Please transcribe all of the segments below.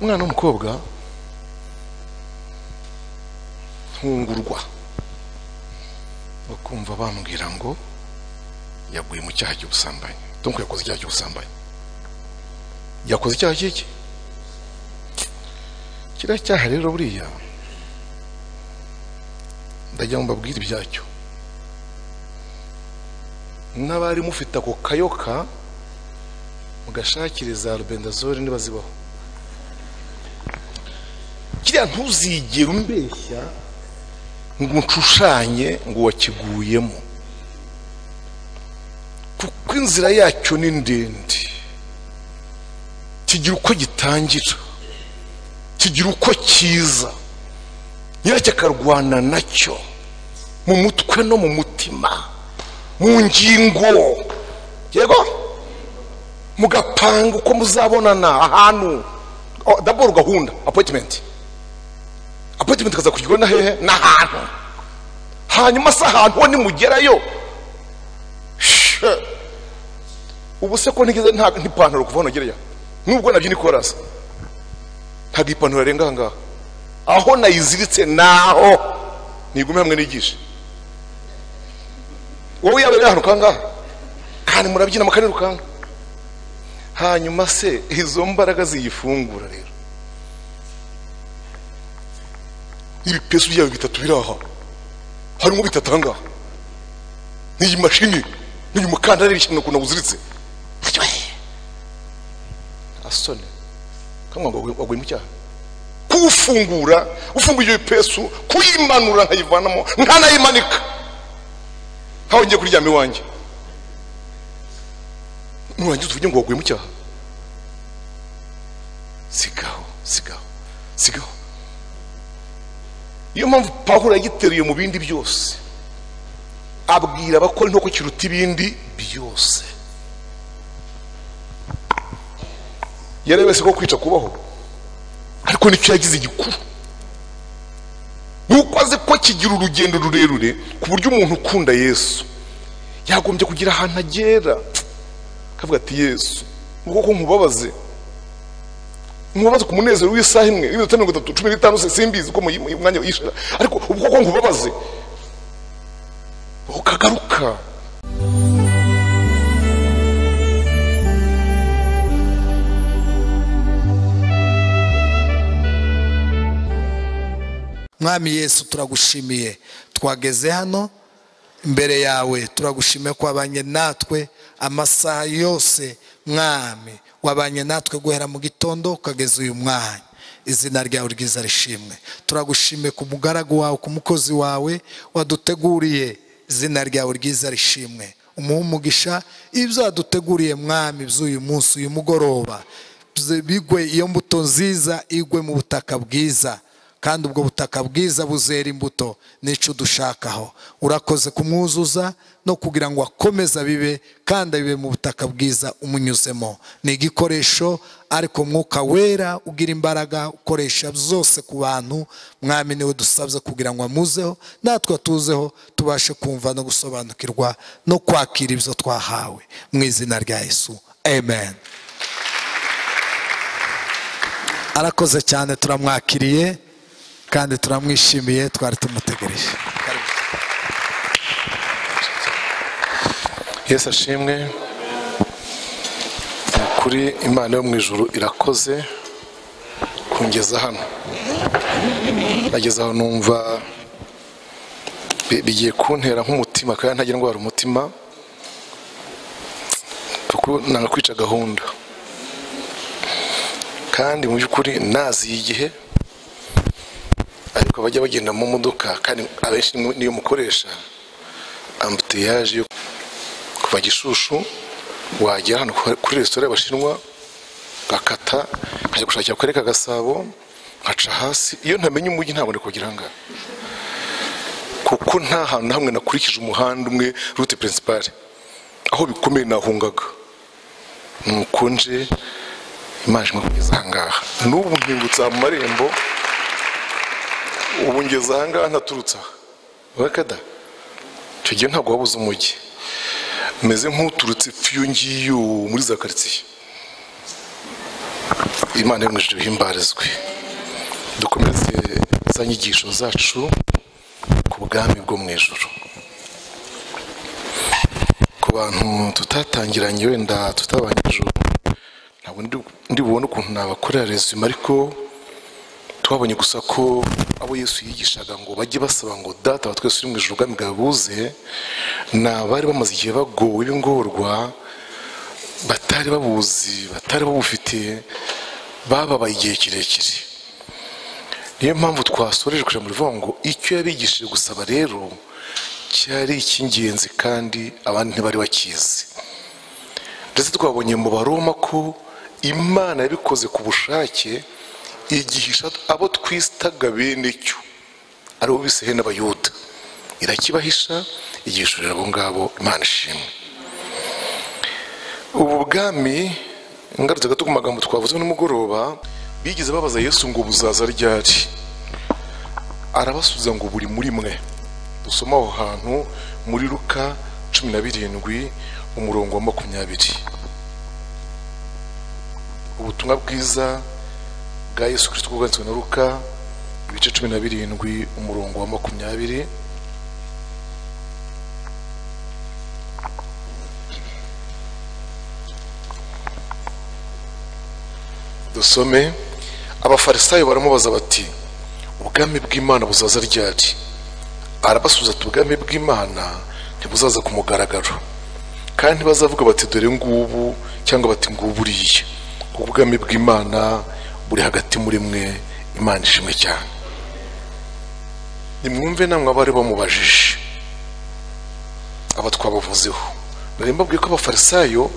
umwana w'umukobwa ntungurwa bakumva bambwira ngo yaguye mu cyaha cy'ubusambanyi. Donc yakoze icyaha cy'ubusambanyi. Yakoze icyaha cy'iki? Kiriya cyaha rero buriya ndagira ngo mbabwire ibyacyo. N'abari mufite ako kayoka mugashakire za albendazole nibazibaho. Kiriya ntuzigera umbeshya ngo nshushanye ngo wakiguyemo, kuko inzira yacyo ni ndende, kigira uko gitangira, kigira uko kiza, nyiracyo akarwana nacyo mu mutwe no mu mutima, mu ngingo, yego mugapanga uko muzabonana ahantu. D'abord gahunda appointment kaza kugirwa na hehe n'ahantu, hanyuma se ahantu ho nimugerayo ubu se ko ntigeze nta ipantaro kuva hano gereya, nubwo nabyo ni korasa ntabwo ipantaro arenga aha ngaha, aho nayiziritse naho nigume hamwe nigishe. Wowe yabereye ahantu kangaha kandi murabyina mukanirukanga, hanyuma se izo mbaraga ziyifungura rero ibipesu byawe bitatu biraha, harimo bitatu ahangaha, n'iyi mashini n'uyu mukandara n'ibishyano kuna buziritse asone kamwe ngo waguye mu cyaha. Kufungura ufunguye iyo pesu, kuyimanura nkayivanamo nkanayimanika haho ngiye kuryama iwanjye, nurangiza uvuge ngo waguye mu cyaha. Sigaho. Iyo mpamvu Pawulo yagiteruye mu bindi byose, abwira abakora ntoko kiruta ibindi byose. Yarebese ko kwica kubaho, ariko nicyo yagize igikuru, nuko azi ko kigira urugendo rurerure ku buryo umuntu ukunda Yesu yagombye kugira ahantu agera akavuga ati Yesu ubwo ko nkubabaze ku munezero w'isaha imwe y'ibintu 15 se simbizi ko mwanya yishara, ariko ubwo ko nkubabaze ukagaruka. Mwami Yesu turagushimiye, twageze hano imbere yawe, turagushimiye ko wabanye natwe amasaha yose. Mwami wabanye natwe guhera mu gitondo ukageza uyu mwanya, izina ryawe ryiza rishimwe. Turagushimiye ku mugaragu wawe, ku mukozi wawe waduteguriye, izina ryawe ryiza rishimwe. Umugisha ibyo waduteguriye Mwami by'uyu munsi, uyu mugoroba, bigwe iyo mbuto nziza igwe mu butaka bwiza, kandi ubwo butaka bwiza buzera imbuto nico dushakaho. Urakoze kumwuzuza no kugira ngo akomeza bibe, kandi bibe mu butaka bwiza umunyuzemo. Ni igikoresho, ariko Mwuka Wera ugira imbaraga ukoresha byose ku bantu. Mwami niwe dusabye kugira ngo amuzeho, natwe tuzeho, tubashe kumva no gusobanukirwa no kwakira ibyo twahawe, mu izina rya Yesu, amen. Arakoze cyane, turamwakiriye kandi turamwishimiye, twari tumutegereje. Yesu ashimwe. Kuri Imana yo mu ijuru irakoze kungeza hano. Nageze aho numva bigiye kuntera nk'umutima, kandi ntagira ngo ari umutima, kuko nanga kwica gahunda, kandi mu by'ukuri nazi igihe, ariko bajya bagenda mu modoka, kandi abenshi niyo mukoresha ambuteyage yo kuva Gishushu wagera hano kuri restaurant y'Abashinwa, gakata nkajya gushakira kuri Gasabo, nkaca hasi. Iyo ntamenye umujyi ntabwo ndikugira nga, kuko nta hantu na hamwe nakurikije umuhanda umwe route principale, aho bikomeye nahungaga. Nuko nje Imana kugeza ahangaha, n'ubu mpingutsa mu marembo, ubu ngeze ahangaha ntaturutsa wakada. Icyo gihe ntabwo wabuze umujyi, meze nk'uturutse fiyo ngiyo muri za quartier. Imana yo mu ijuru ihimbarizwe. Dukomeze za nyigisho zacu ku bwami bwo mu ijuru. Ku bantu tutatangiranye wenda tutabanye ejo, ntabwo ndi bubone ukuntu nabakorera resume, ariko twabonye gusa ko abo Yesu yigishaga ngo bajye basaba ngo Data wa twese uri mu ijuru ubwami bwawe buze, n'abari bamaze igihe bagowe ibingorwa, batari babuzi, batari babufite, bababaye igihe kirekire. Niyo mpamvu twasoreje kuja muri vuga ngo icyo yabigishije gusaba rero cyari icy'ingenzi kandi abandi ntibari bakizi. Ndetse twabonye mu Baroma ko Imana yabikoze ku bushake, igihisha abo twitaga bene cyo ari bo bisehe n'Abayuda, irakibahisha igihishurira abo ngabo. Imana ishimwe. Ubu bwami ngarutse gato ku magambo twavuze nimugoroba, bigeze babaza Yesu ngo buzaza ryari, arabasubiza ngo buri muri mwe. Dusoma aho hantu muri Luka 17 umurongo wa 20. Ubutumwa bwiza bwa Yesu Kristo bwanditswe na Luka ibice 17 umurongo wa 20. Dusome. Abafarisayo baramubaza bati, ubwami bw'Imana buzaza ryari? Arabasubiza ati, ubwami bw'Imana ntibuzaza ku mugaragaro, kandi ntibazavuga bati dore ngubu cyangwa bati ngubu uriya, kuko ubwami bw'Imana buri hagati muri mwe. Imana ishimwe cyane. Nimwumve namwe abari bamubajije, aba twabavuzeho. Nari mbabwiye ko abafarisayo,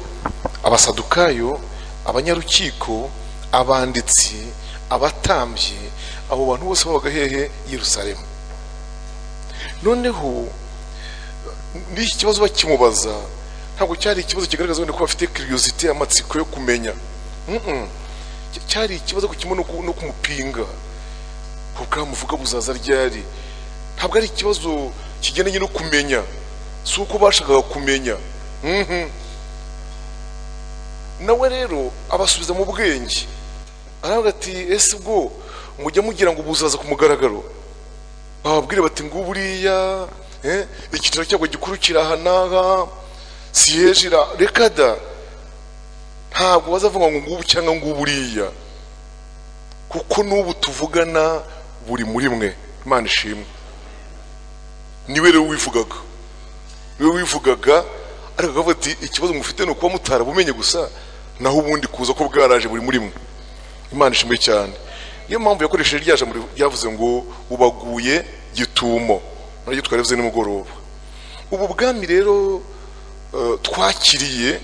abasadukayo, abanyarukiko, abanditsi, abatambyi, abo bantu bose babaga hehe? Yerusalemu. Noneho n'iki kibazo bakimubaza ntabwo cyari ikibazo kigaragaza wenda ko bafite curiosity, amatsiko yo kumenya. Cyari ikibazo kimwe no kumupinga, kuko muvuga buzaza ryari. Ntabwo ari ikibazo kigendanye no kumenya, si uko bashakaga kumenya. Nawe rero abasubiza mu bwenge, aravuga ati ese ubwo mujya mugira ngo buzaza ku mugaragaro? Bababwire bati ngubu uriya, icyicaro cyabwo gikuru kirahanaha, siyejira. Reka da, ntabwo bazavuga ngo ngubu cyangwa ngubu uriya, kuko n'ubu tuvugana buri muri mwe. Imana ishimwe. Niwe rero wivugaga, ariko akavuga ati ikibazo mufite ni ukuba mutarabumenye gusa, naho ubundi kuza ko bwaraje buri muri mwe. Imana ishimwe cyane. Niyo mpamvu yakoresheje rya jambo ryavuze ngo bubaguye gitumo, naryo twarivuze nimugoroba. Ubu bwami rero twakiriye,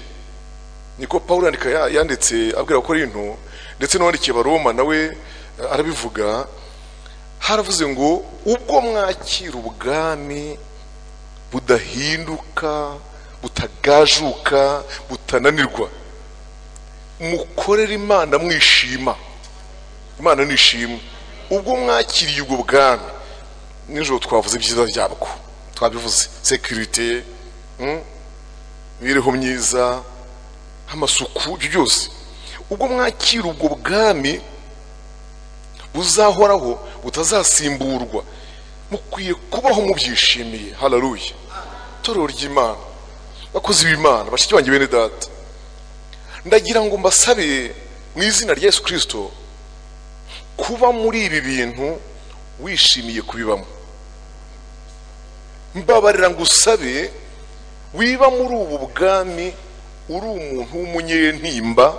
niko Paulo yanditse abwira ko rinto, ndetse n'uwandikiye Baroma nawe arabivuga. Haravuze ngo ubwo mwakira ubwami budahinduka, butagajuka, butananirwa, mukorera Imana mwishima. Imana nishimwe. Ubwo mwakiriye ubwo bwami, nijoro twavuze ibyiza byabwo, twabivuze security, imibereho myiza, amasuku, byose. Ubwo mwakira ubwo bwami buzahoraho, butazasimburwa, mukwiye kubaho mubyishimiye. Haleluya. Torero ry'Imana, bakozi b'Imana, bashiki banjye bene data, ndagira ngo mbasabe mu izina rya Yesu Kristo kuba muri ibi bintu wishimiye kubibamo. Mbabarira ngo usabe wiba muri ubu bwami uri umuntu w'umunyentimba.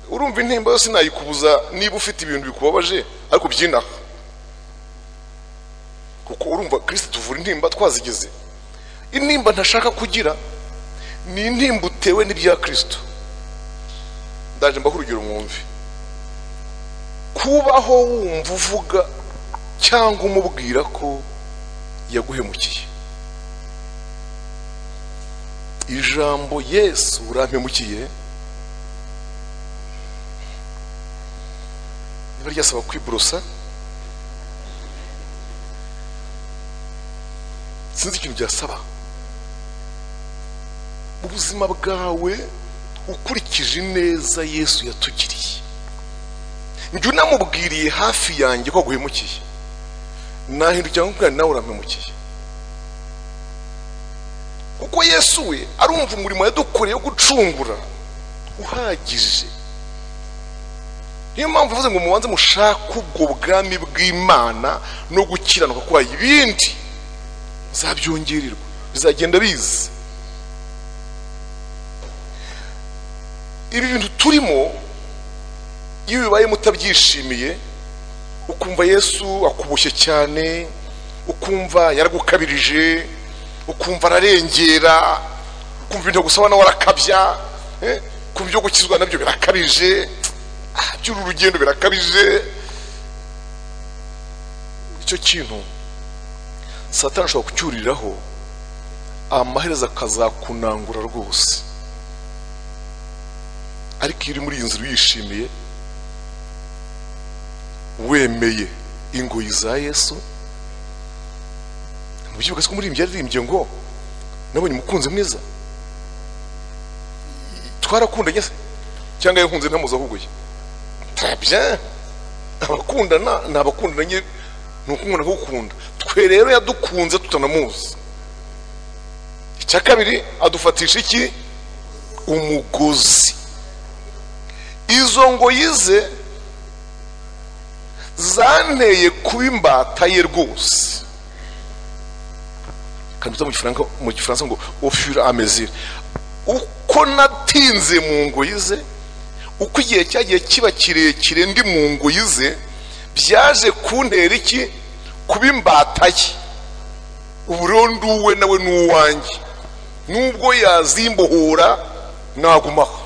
Urumva intimba yose nayikubuza niba ufite ibintu bikubabaje, ariko byinaha, kuko urumva Kristo tuvura intimba twazigeze. Intimba ntashaka kugira ni intimba utewe n'ibya Kristo. Ndaje mbaho urugero mwumve. Kubaho wumva uvuga cyangwa umubwira ko yaguhemukiye. Ijambo Yesu urampemukiye niba ryasaba kwiborosa, sinzi ikintu byasaba. Ubuzima bwawe ukurikije neza Yesu yatugiriye, njye unamubwiriye hafi yanjye ko aguhemukiye, nahindukira nkubwira nawe urampemukiye. Kuko Yesu we arumva umurimo yadukoreye wo gucungura uhagije. Niyo mpamvu uvuze ngo mubanze mushake ubwo bwami bw'Imana no gukiranuka kwayo, ibindi zabyongererwa, bizagenda biza. Ibi bintu turimo iyo bibaye mutabyishimiye, ukumva Yesu akuboshye cyane, ukumva yaragukabirije, ukumva ararengera, ukumva ibintu gusaba nawe arakabya, kumva ibyo gukizwa nabyo birakabije, by'uru rugendo birakabije. Icyo kintu Satani ashobora kucyuriraho, amaherezo akazakunangura rwose. Ariko iyo uri muri iyi nzira uyishimiye, wemeye ingoyi za Yesu, mubyibuka ko muri yaririmbye ngo nabonye umukunzi mwiza. Twarakundanye se cyangwa yakunze ntamuza ahuguye? Très bien. Abakundana nabakundanye n'ukunda gukunda. Twe rero yadukunze tutanamuzi. Icya kabiri adufatisha iki? Umugozi. Izo ngoyi ze zanteye kuba imbata ye rwose. Kandi mu Gifaransa ngo au fur et à mesure, uko natinze mu ngoyi ze, uko igihe cyagiye kiba kirekire ndi mu ngoyi ze, byaje kuntera iki? Kuba imbata ye. Ubu rero nduwe nawe n'uwanjye, nubwo yazimbohora nagumaho.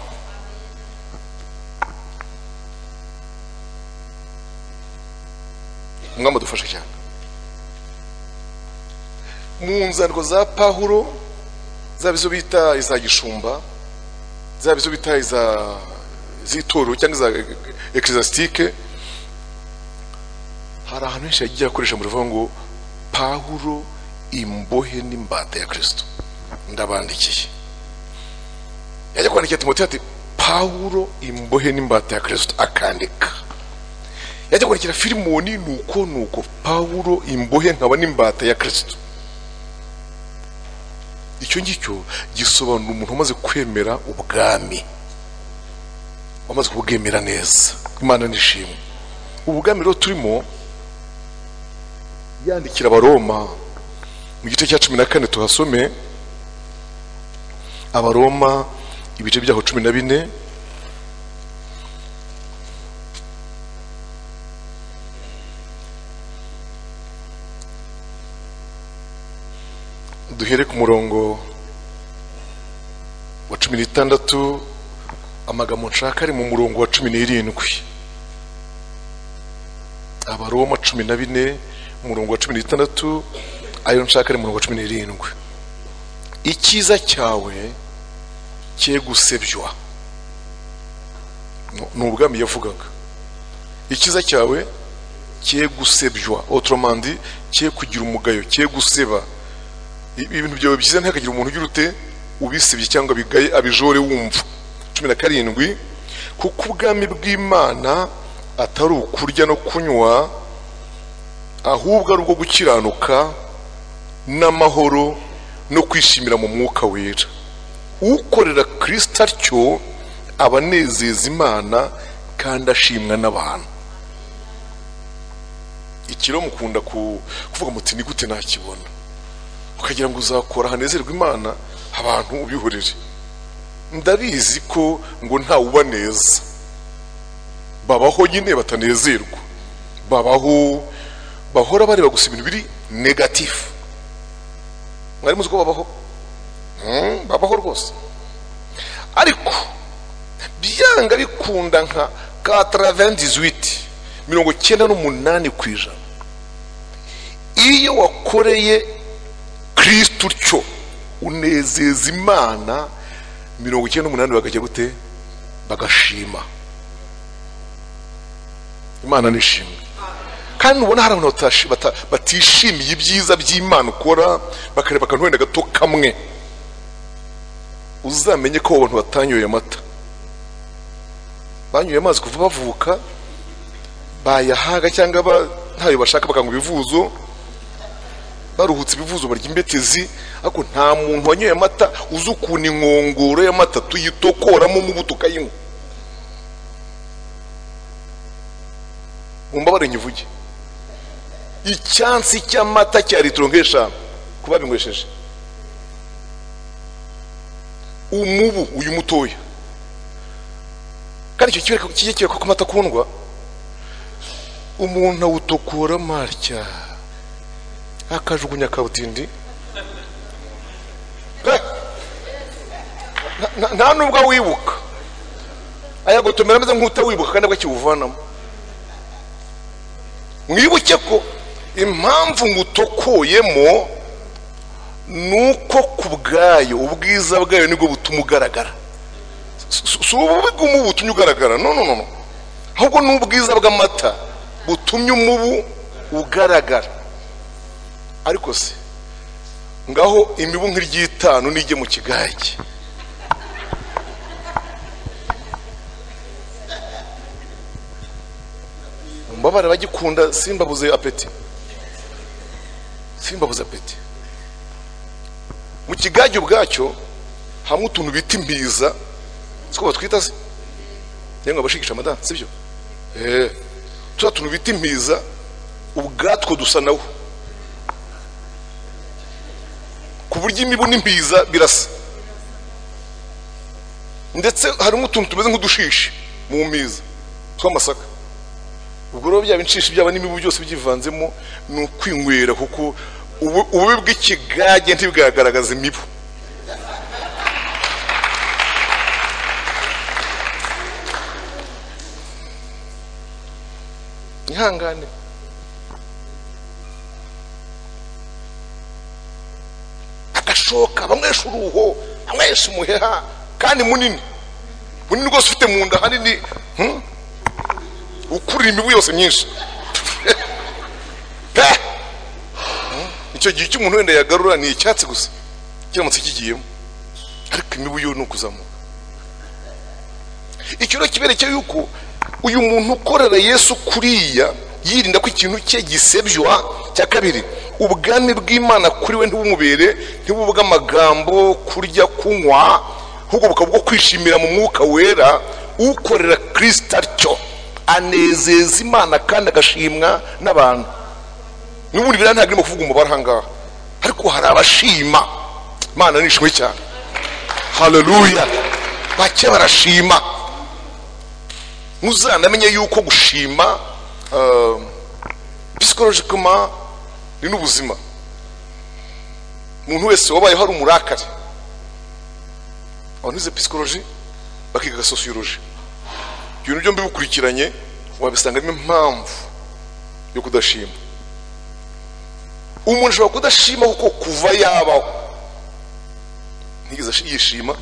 Mwama dufasha cyane. Mu nzandiko za Pawulo, zaba izo bita iza gishumba, zaba izo bita z'itoro cyangwa iza ecclesiastique, hari ahantu henshi yagiye akoresha mu rivuga ngo Pawulo imbohe n'imbata ya Kristo. Ndabandikiye. Yajya kwandikira Timoteyo ati Pawulo imbohe n'imbata ya Kristo, akandika. Yajya kwandikira Filimoni nuko Pawulo imbohe nkaba n'imbata ya Kristo. Icyo ngicyo gisobanura umuntu umaze kwemera ubwami, wamaze kubwemera neza. Imana nishimwe. Ubwami rero turimo, yandikira Abaroma mu gice cya 14, tuhasome Abaroma ibice byaho 14. Duhere ku murongo wa 16, amagambo nshaka ari mu murongo wa 17. Abaroma 14 umurongo wa 16, ayo nshaka ari mu murongo wa 17. Icyiza cyawe cye gusebywa. N'ubwami yavugaga. Icyiza cyawe cye gusebywa, autrement dit cye kugira umugayo, cye guseba. Ibintu byawe byiza ntihakagira umuntu ugira ute ubisebye cyangwa bigaye abijore wumva. 17, kuko ubwami bw'Imana atari ukurya no kunywa, ahubwo ari ubwo gukiranuka n'amahoro no kwishimira mu mwuka wera. Ukorera Kristo atyo abanezeza Imana kandi ashimwa n'abantu. Ikiro mukunda kuvuga muti ni gute nakibona, ukagira ngo uzakora hanezerwa Imana, abantu ubihorere. Ndabizi ko ngo nta uba neza, babaho nyine batanezerwa, babaho bahora bari bagusa ibintu biri negative. Mwari muzi ko babaho? Babaho rwose. Ariko byanga bikunda nka 98% iyo wakoreye Kristo utyo unezeza Imana, 98% bakajya gute? Bagashima. Imana nishimwe. Kandi ubona hari abantu batishimiye ibyiza by'Imana ukora, bakareba akantu wenda gato kamwe, uzamenye ko abantu batanyoye amata, banyoye amazi kuva bavuka, bayahaga cyangwa ntayo bashaka bakanga ibivuzo, baruhutse ibivuzo barya imbetezi. Ariko nta muntu wanyoye amata uzi ukuntu inkongoro y'amata tuyitokoramo umubu tukayinywa. Mumbabare nyivuge, icyansi cy'amata cya litiro nk'eshanu kuba binywesheje. Umubu uyu mutoya, kandi icyo kijye ko amata akundwa, umuntu awutokora marya akajugunya kabutindi, nta nubwo wibuka, ayagotomera ameze nk'utawibuka kandi bwakiwuvanamo. Mwibuke ko impamvu ngutokoyemo nuko kubwayo ubwiza bwayo nibwo butuma ugaragara. Si ububi bw'umubu butumye ugaragara, no, ahubwo n'ubwiza bw'amata butumye umubu ugaragara. Ariko se ngaho imibu nk'iry'itanu nijye mu kigage, mbabare bagikunda, simbabuze apeti, mu kigage ubwacyo hamwe utuntu bita imbiza, siko batwita se cyangwa abashigisha amada, sibyo? Tuba tuntu bita imbiza ubwatwo dusa nawo, ku buryo imibu n'imbiza birasa, ndetse harimo utuntu tumeze nk'udushishi mu mbiza tw'amasaka. Ubwo rero byaba inshishi byaba n'imibu byose byivanzemo ni ukwinywera, kuko ububi bw'ikigage ntibwagaragaza imibu. Ihangane, agashoka bamwesha uruho, amwesha umuheha, kandi munini rwose ufite mu nda hanini, ukurira imibu yose myinshi. Icyo gihe cy'umuntu wenda yagarura ni icyatsi gusa kiramutse kigiyemo, ariko imibu yo ni ukuzamuka. Icyo rero kiberekeye yuko uyu muntu ukorera Yesu kuriya yirinda ko ikintu cye gisebywa. Cya kabiri, ubwami bw'Imana kuri we ntibumubere ntibubwe amagambo, kurya, kunywa, ahubwo bukaba bwo kwishimira mu mwuka wera. Ukorera Kristo atyo anezeza Imana kandi agashimwa n'abantu. N'ubundi biriya ntabwo irimo kuvuga umubare ahangaha, ariko hari abashima Imana nishimwe cyane. Haleluya, bake barashima. Muzanamenye yuko gushima psychologiquement ni n'ubuzima. Umuntu wese wabayeho ari umurakari, abanize psychologie bakiga sociologie, ibintu byombi bikurikiranye wabisangamo impamvu yo kudashima. Umuntu ashobora kudashima kuko kuva yabaho ntigeze yishima,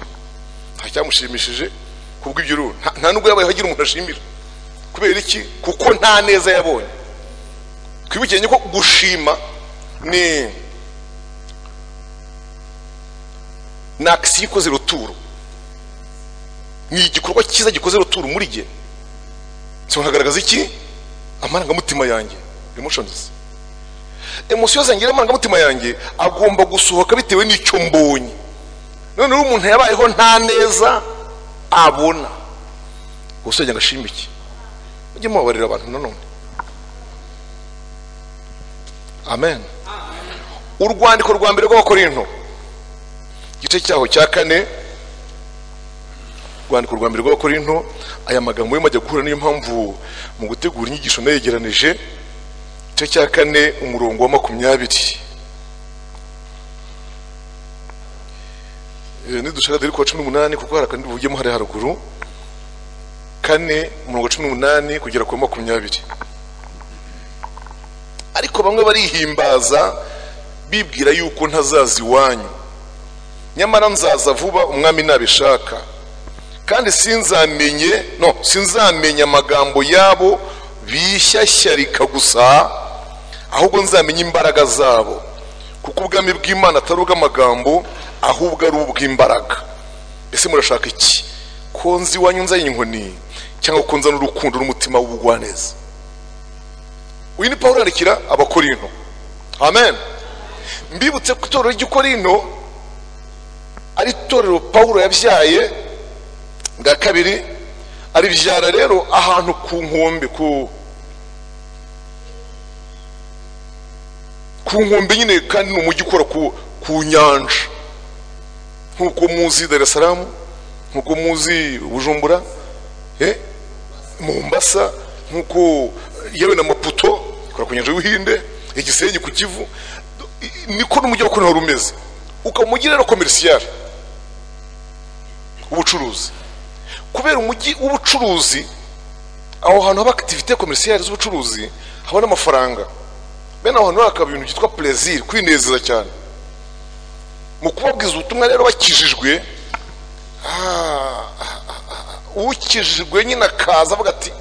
nta cyamushimishije. Kubw'ibyo rero nta nubwo yabayeho agira umuntu ashimira. Kubera iki? Kuko nta neza yabonye. Twibukiranye ko gushima ni action ikoze ruturo, ni igikorwa cyiza gikoze ruturo muri jye. So nkagaragaza iki? Amarangamutima yanjye, emotions. Emotions zanjye, amarangamutima yanjye agomba gusohoka bitewe n'icyo mbonye. None umuntu yabayeho nta neza abona, gusa njye ngashima iki? Mujye mubabarira abantu nanone. Amen. Urwandiko rwa mbere rw'Abakorinto igice cyaho cya 4, urwandiko rwa mbere rw'Abakorinto, aya magambo yo majya guhura niyo mpamvu mu gutegura inyigisho nayegeranije. Igice cya 4 umurongo wa 20, nidushaka dore ku 18 kuko harakandi buvugemo hari haruguru. 4 umurongo 18 kugera ku 20. Ariko bamwe barihimbaza bibwira yuko ntazazi wanyu, nyamara nzaza vuba umwami nabishaka, kandi sinzamenya amagambo yabo bishyashyarika gusa, ahubwo nzamenya imbaraga zabo, kuko ubwami bw'Imana atari ubw'amagambo ahubwo ari ubw'imbaraga. Ese murashaka iki? Ko nzi wanyu nzanye inkoni cyangwa ko nzana urukundo n'umutima w'ubugwaneza? uyu ni Pawulo yandikira Abakorinto. Amen. Mbibutse ko itorero ry'Ikorinto ari itorero Pawulo yabyaye bwa kabiri, aribyara rero ahantu ku nkombe, ku nkombe nyine, kandi ni umujyi ukora ku nyanja, nk'uko muzi Dar es Salaam, nk'uko muzi Bujumbura, Mombasa, nk'uko yewe na Maputo ikora ku nyanja y'Ubuhinde, Igisenyi ku Kivu, niko n'umujyi wa Korinto rumeze. Ukamujyi rero commercial, ubucuruzi. Kubera umujyi w'ubucuruzi, aho hantu haba activité commerciale z'ubucuruzi, haba n'amafaranga. Bene aho hantu hakaba ibintu byitwa plaisir, kwinezeza cyane. Mu kubabwiza ubutumwa rero bakijijwe, ukijijwe nyine akaza avuga ati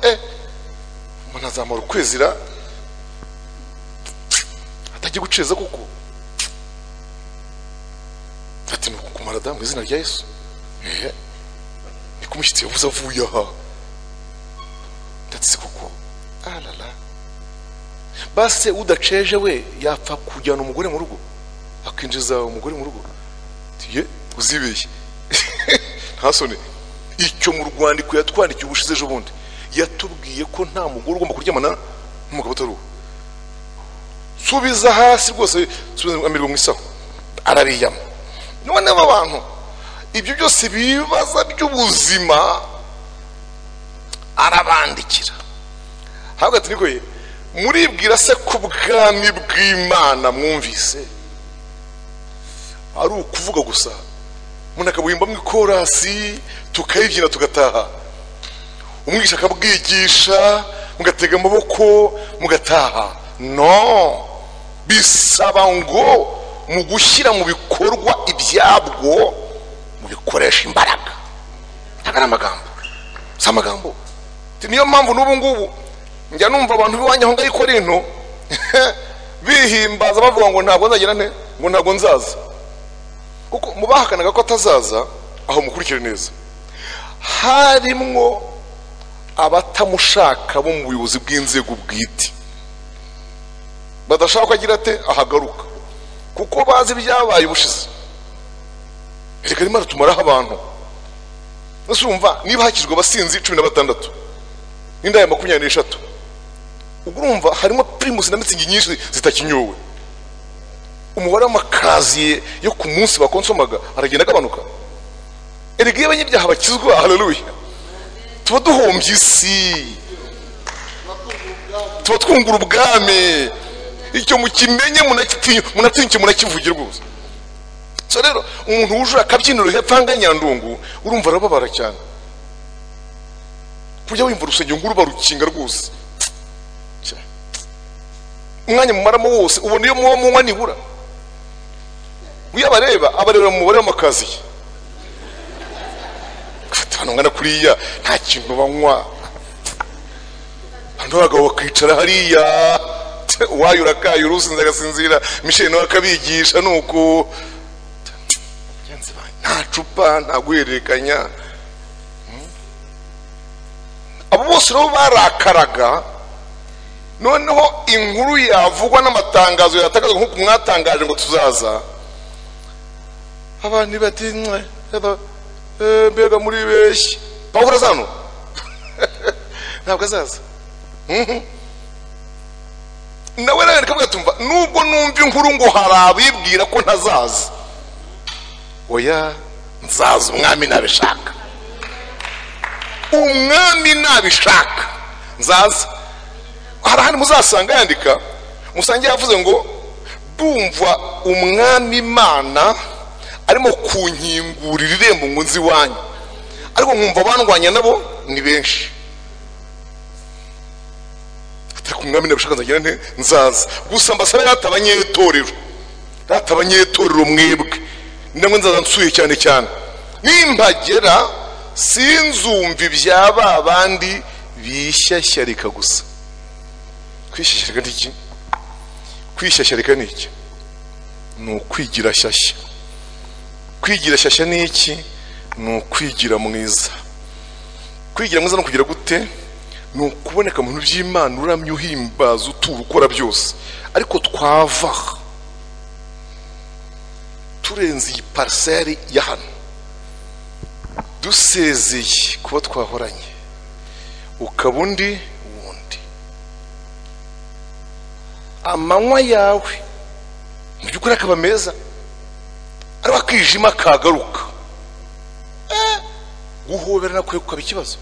umuntu azamara ukwezira atagiye guceza kuko ati ni ukumara damu izina rya Yesu, ni kumushyitsi yavuze avuye aha, ndatse kuko alala. Base udaceje we yapfa kujyana umugore mu rugo, akinjiza umugore mu rugo, tiye uzibeshye. Ntasone icyo mu rwandiko yatwandikiye ubushize ejo bundi, yatubwiye ko nta mugore ugomba kuryamana n'umugabo utari uwo. Subiza hasi rwose, subiza amirwa mu isaho, arabiyama. None aba bantu ibyo byose bibaza by'ubuzima arabandikira, habwa ati niko ye muribwira se ku bwami bw'Imana mwumvise ari ukuvuga gusa, umuntu akabuhimba mu ikorasi tukayibyina tugataha, umwigisha akabwigisha mugatega amaboko mugataha? No, bisaba ngo mu gushyira mu bikorwa ibyabwo mubikoresha imbaraga. Ntabwo ari amagambo, si amagambo. Niyo mpamvu n'ubu ngubu njya numva abantu b'iwanyu aho ngaho i Korinto bihimbaza bavuga ngo ntabwo nzagira nte, ngo ntabwo nzaza. Kuko mubahakanaga ko atazaza, aho mukurikire neza, harimwo abatamushaka bo mu buyobozi bw'inzego bwite, badashaka ko agira ate ahagaruka, kuko bazi ibyabaye ubushize. Reka rimwe tumaraho abantu. Nusumva niba hakijwe abasinzi 16 n'indaya 23, urumva harimo primus na mitsingi nyinshi zitakinyowe. Umubare w'amakazi yo ku munsi bakonsomaga aragenda agabanuka. Erega iyo abanyabyaha bakizwa, haleluya, tuba duhombye isi, tuba twungura ubwami. Icyo mukimenye munatinye munakivugira rwose. So rero umuntu wuje akabyiniro hepfanga Nyandungu, urumva arababara cyane. Kujya wimva urusengero nguru barukinga rwose, umwanya mumaramo wose ubona iyo muba munywa nibura. Uyabareba abareba mu mubare w'amakazi, gufata hano ngana kuriya nta kintu banywa, hano abagabo bakicara hariya wayura kayo urusinze agasinzira, Michel nawe akabigisha nuko nta cupa nta guhererekanya. Abo bose rero barakaraga, noneho inkuru yavugwa n'amatangazo yatangazwa nk'uko mwatangaje ngo tuzaza, abantu bati mbega muri beshyi Pawulo azano ntabwo azaza. Nawe rero kavuga tumva nubwo numva inkuru ngo harabibwira ko ntazaza, oya nzaza, umwami nabishaka, umwami nabishaka nzaza. Hari ahandi muzasanga yandika, musange yavuze ngo ndumva umwami Imana arimo kunkingurira irembo ngo nzi iwanyu, ariko nkumva bandwanya nabo ni benshi. Atari umwami nabishaka nzagira nte, nzaza. Gusa mbasaba yatabanyetorero, yatabanyetorero mwebwe, ndamwe nzaza nsuye cyane cyane. Nimpagera sinzumva ibyaba abandi bishyashyarika gusa. Kwishyashyarika ni iki? Kwishyashyarika ni iki? Ni ukwigira shyashya. Kwigira shyashya ni iki? Ni ukwigira mwiza. Kwigira mwiza no kugira gute? ni ukuboneka mu bintu by'Imana uramye uhimbaza utura ukora byose, ariko twava turenze iyi parcelle ya hano dusezeye kuba twahoranye, ukaba undi wundi. Amanywa yawe mu by'ukuri akaba meza, ariko akijima kagaruka, guhoberana kwe kukaba ikibazo.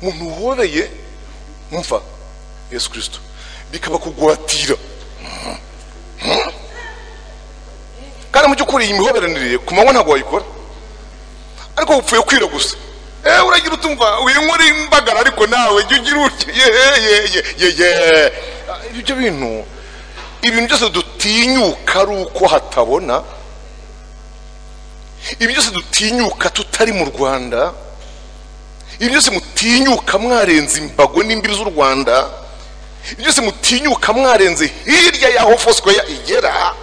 Umuntu uhobeye umva Yesu Kristo bikaba kugwatira, kandi mu by'ukuri iyi mihoberanire ku manywa ntabwo wayikora, ariko upfuye kwira gusa. Uragira utumva winkora imbagara, ariko nawe jya ugira utya ibyo ibintu byose dutinyuka ari uko hatabona, ibintu byose dutinyuka tutari mu Rwanda, ibintu byose mutinyuka mwarenze imbago n'imbibi z'u Rwanda, ibintu byose mutinyuka mwarenze hirya y'aho Foursquare igera,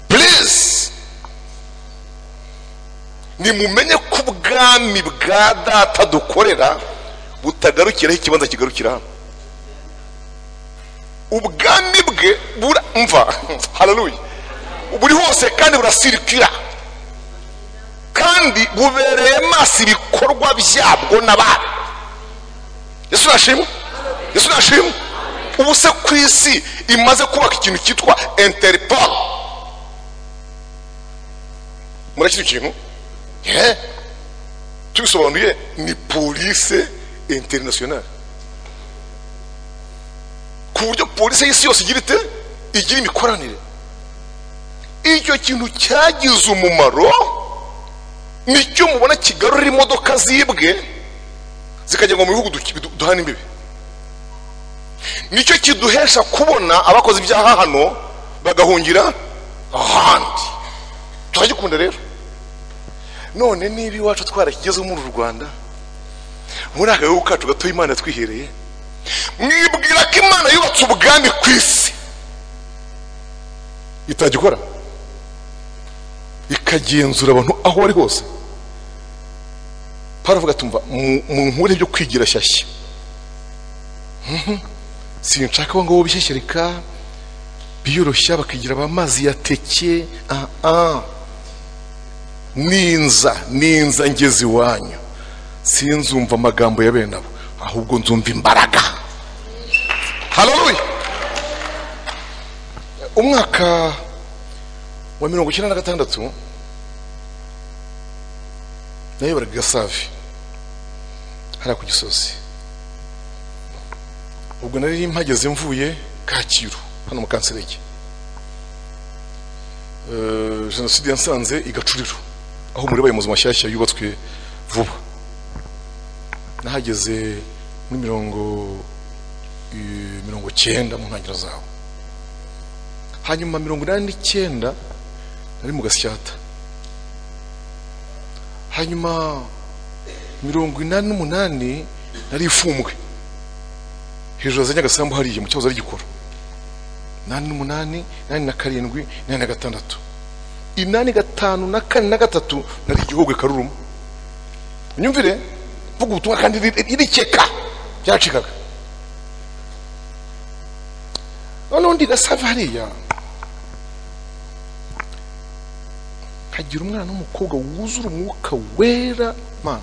please nimumenye ko ubwami bwa data dukorera butagarukiraho ikibanza kigarukira hano. Ubwami bwe buramva, haleluya, buri hose kandi burasirikira, kandi bubereye maso ibikorwa byabwo n'abandi. Yesu nashimwe, Yesu nashimwe. Ubu se ku isi imaze kubaka ikintu cyitwa Interpol. Murakiri ikintu tubisobanuye, ni police internationale, ku buryo police y'isi yose igira imikoranire. Icyo kintu cyagize umumaro, nicyo mubona kigarurira imodoka zibwe zikajya mu bihugu duhana imbibi. Nicyo kiduhesha kubona abakoze ibyaha hano bagahungira ahandi. Turagikunda rero. None niba iwacu twarakigezeho muri Rwanda, muri aka gahugu kacu gato Imana twihereye, mwibwira ko Imana yubatse ubwami ku isi itagikora ikagenzura abantu aho bari hose? Paravuga tumva mu nkure byo kwigira shyashya, sinshaka ngo bishyeshyereka biyoroshya bakigira abamazi yateke. Ninza ngeze iwanyu sinzumva amagambo ya bene abo, ahubwo nzumva imbaraga. Haleluya. Umwaka wa 1996 nayobora Gasavi hara ku Gisozi. Ubwo nari mpageze mvuye Kacyiru hano mu Kanserege. Jenoside yansanze igacuriro, aho muri bayimuze mashyashya yubatswe vuba. Nahageze muri 90 mu ntangiriro zaho. Hanyuma 89 nari mu Gasyata. Hanyuma 88 nari ifumwe hejuru za Nyagasambu hariye mu cyahoze ari Gikoro. 88, 87, 86, 85 na 4 na 3 nari Gihogwe Karurumu. Nyumvire vuga ubutumwa kandi irikeka byacikaga. None undi Gasavi hariya hagira umwana n'umukobwa wuzura umwuka wera, man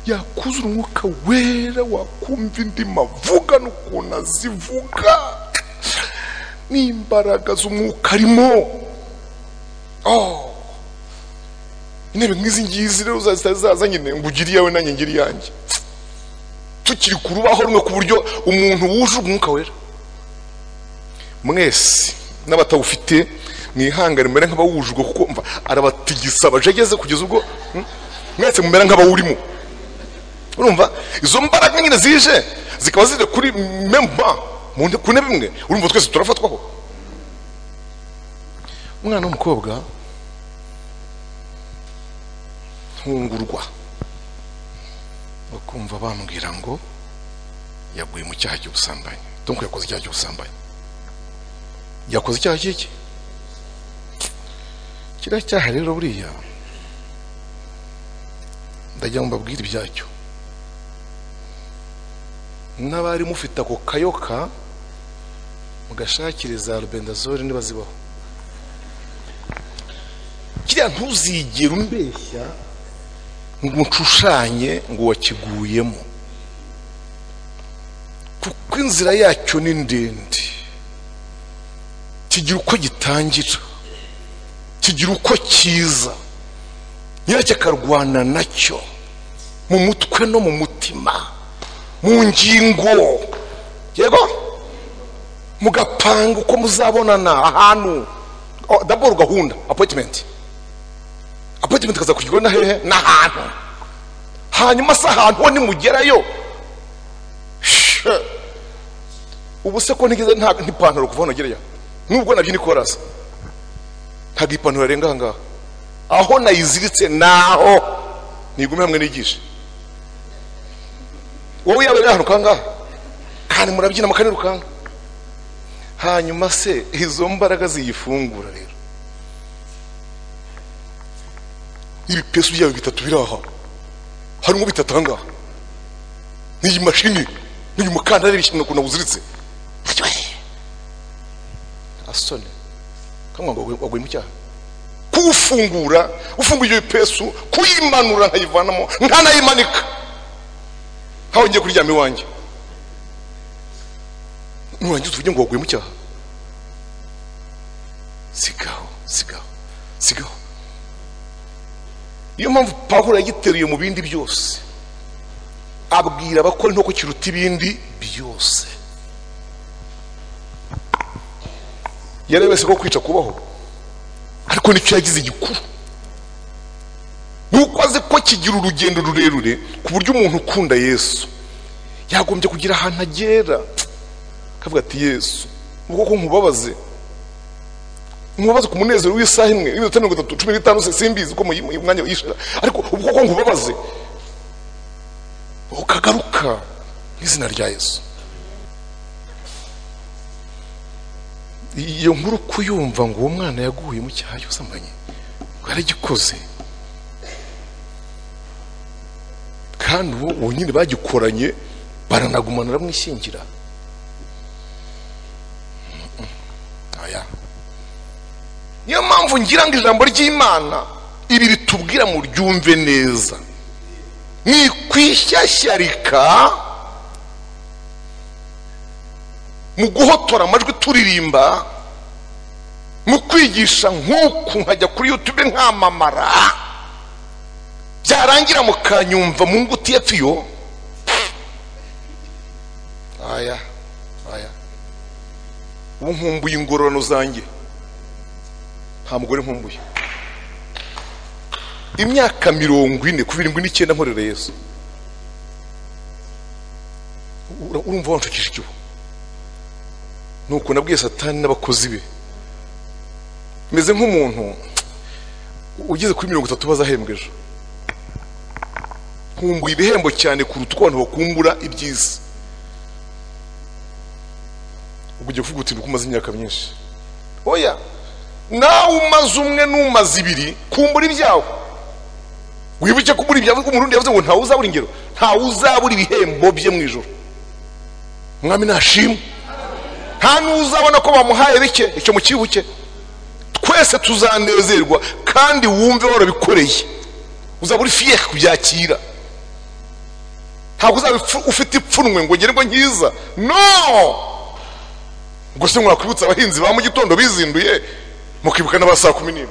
yakuzura umwuka wera, wakumva indimi avuga n'ukuntu azivuga n'imbaraga z'umwuka arimo. Intebe nk'izi ngizi rero zaza nyine ngo ugire iyawe nanjye ngire iyanjye, tukiri ku rubaho rumwe, ku buryo umuntu wuje umwuka wera. Mwese n'abatawufite mwihangane mbere nk'abawujwe, kuko mva arabatigisa bajegeze kugeza ubwo mwese mumera nk'abawurimo. Urumva izo mbaraga nyine zije zikaba zire kuri memba ku ntebe imwe, urumva twese turafatwaho. Umwana w'umukobwa ntungurwa bakumva bambwira ngo yaguye mu cyaha cy'ubusambanyi. Donc yakoze icyaha cy'ubusambanyi. Yakoze icyaha cy'iki? Kiriya cyaha rero buriya ndajya mbabwira ibyacyo. n'abari mufite ako kayoka mugashakire za albendazole niba zibaho. Kiriya ntuzigere umbeshya ngo nshushanye ngo wakiguyemo, kuko inzira yacyo ni ndende, kigira uko gitangira, kigira uko kiza, nyiracyo akarwana nacyo mu mutwe no mu mutima, mu ngingo, yego mugapanga uko muzabonana ahantu. D'abord gahunda appointment kaza kugirwa na hehe n'ahantu, hanyuma se ahantu ho nimugerayo ubu se ko ntigeze nta ipantaro kuva hano ngereya, nubwo nabyo ni korasa, ntabwo ipantaro yarenga ahangaha, aho nayiziritse naho nigume hamwe nigisha. Wowe yabereye ahantu kangaha kandi murabyina mukanirukanga, hanyuma se izo mbaraga ziyifungura rero. Ibipesu byawe bitatu biri aha, harimo bitatu ahangaha, n'iyi mashini n'uyu mukandara bishyimwe kuna uziritse asone kamwe ngo wagwe mu cyaha, kufungura ufunguye iyo bipesu, kuyimanura nkayivanamo nkanayimanika hawo ngiye kuryama iwanjye, nurangiza uvuge ngo wagwe mu cyaha. Sigaho. Iyo mpamvu Pawulo yagiteruye mu bindi byose, abwira abakora ntoko kiruta ibindi byose. Yarebese ko kwica kubaho, ariko nicyo yagize igikuru, nuko azi ko kigira urugendo rurerure ku buryo umuntu ukunda Yesu yagombye kugira ahantu agera akavuga ati Yesu ubwo ko nkubabaze ku munezero w'isaha imwe iminota 15 simbizi ko mu mwanya yishira, ariko ubwo ko nkubabaze ukagaruka n'izina rya Yesu. Iyo nkuru kuyumva ngo uwo mwana yaguye mu cyaha cy'ubusambanyi baragikoze, kandi uwo nyine bagikoranye baranagumana ramwishingira. Niyo mpamvu ngira ngo ijambo ry'Imana ibi ritubwira mu ryumve neza, ni kwishyashyarika mu guhotora amajwi turirimba, mu kwigisha nk'uku nkajya kuri YouTube nkamamara, byarangira mukanyumva mu nguti ya fiyo. Aya ubu nkumbuye ingororano zanjye, nta mugore nkumbuye. Imyaka 40 kuva 79 nkorera Yesu, urumva wanshukije icyo. Nuko nabwiye Satani n'abakozi be, meze nk'umuntu ugeze kuri 30 bazahembwa ejo. Nkumbuye ibihembo cyane kuruta uko abantu bakumbura ibyiza. Ubwo ugiye kuvuga uti nukumaze imyaka myinshi, oya nawe umaze umwe n'umaze ibiri kumbura ibyawe. Wibuke kumbura ibyawe, ko umurundi yavuze ngo ntawe uzabura ingero, ntawe uzabura ibihembo bye mu ijoro. Mwami nashimwe, nta n'uzabona ko bamuhaye bike icyo mu kibuke. Twese tuzanezerwa kandi wumve warabikoreye, uzabura fiye kubyakira. Ntabwo uzaba ufite ipfunwe ngo ngerego nkiza, no. Ngo se mwakwibutsa abahinzi ba mu gitondo bizinduye mukibuka n'abasa 11.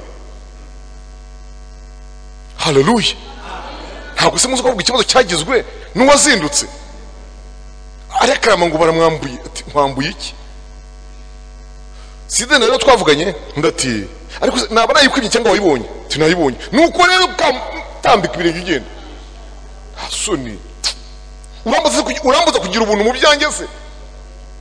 Haleluya. Ntabwo se muzi ko ikibazo cyagizwe n'uwazindutse arekarama ngo baramwambuye, ati mwambuye iki? Side rero twavuganye ndati, ariko nabana yikwibye cyangwa wayibonye? Tinayibonye. Nuko rero tambika ibirenge igenda. Hasoni urambuza kugira ubuntu mu byanjye se,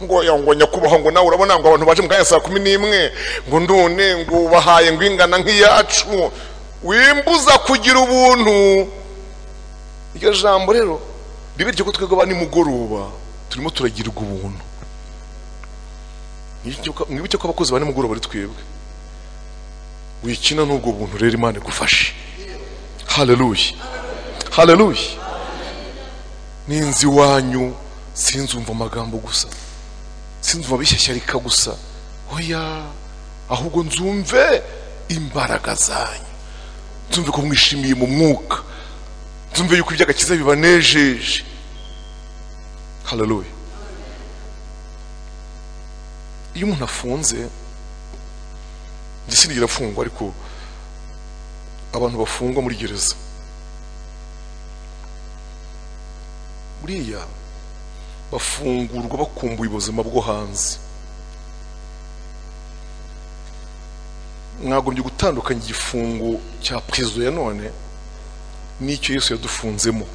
ngo yangonya kubaho ngo nawe urabona ngo abantu baje mu kanya 11 ngo ndone ngo bahaye ngo ingana nk'iyacu, wimbuza kugira ubuntu. Iryo jambo rero bibirye ko twego bani mugoroba turimo turagirwa ubuntu. Mwibuke ko abakozi bani mugoroba ari twebwe, wikina n'ubwo buntu rero Imana igufashe. Haleluya. Ninzi wanyu sinzumva amagambo gusa, sinzumva bishyashyarika gusa, oya, ahubwo nzumve imbaraga zanyu, nzumve ko mwishimiye mu mwuka, nzumve yuko iby'agakiza bibanejeje. Haleluya. Iyo umuntu afunze, njye sinigera afungwa, ariko abantu bafungwa muri gereza buriya bafungurwa bakumbuye ubuzima bwo hanze. Mwagombye gutandukanya igifungo cya prison ya none n'icyo Yesu yadufunzemo.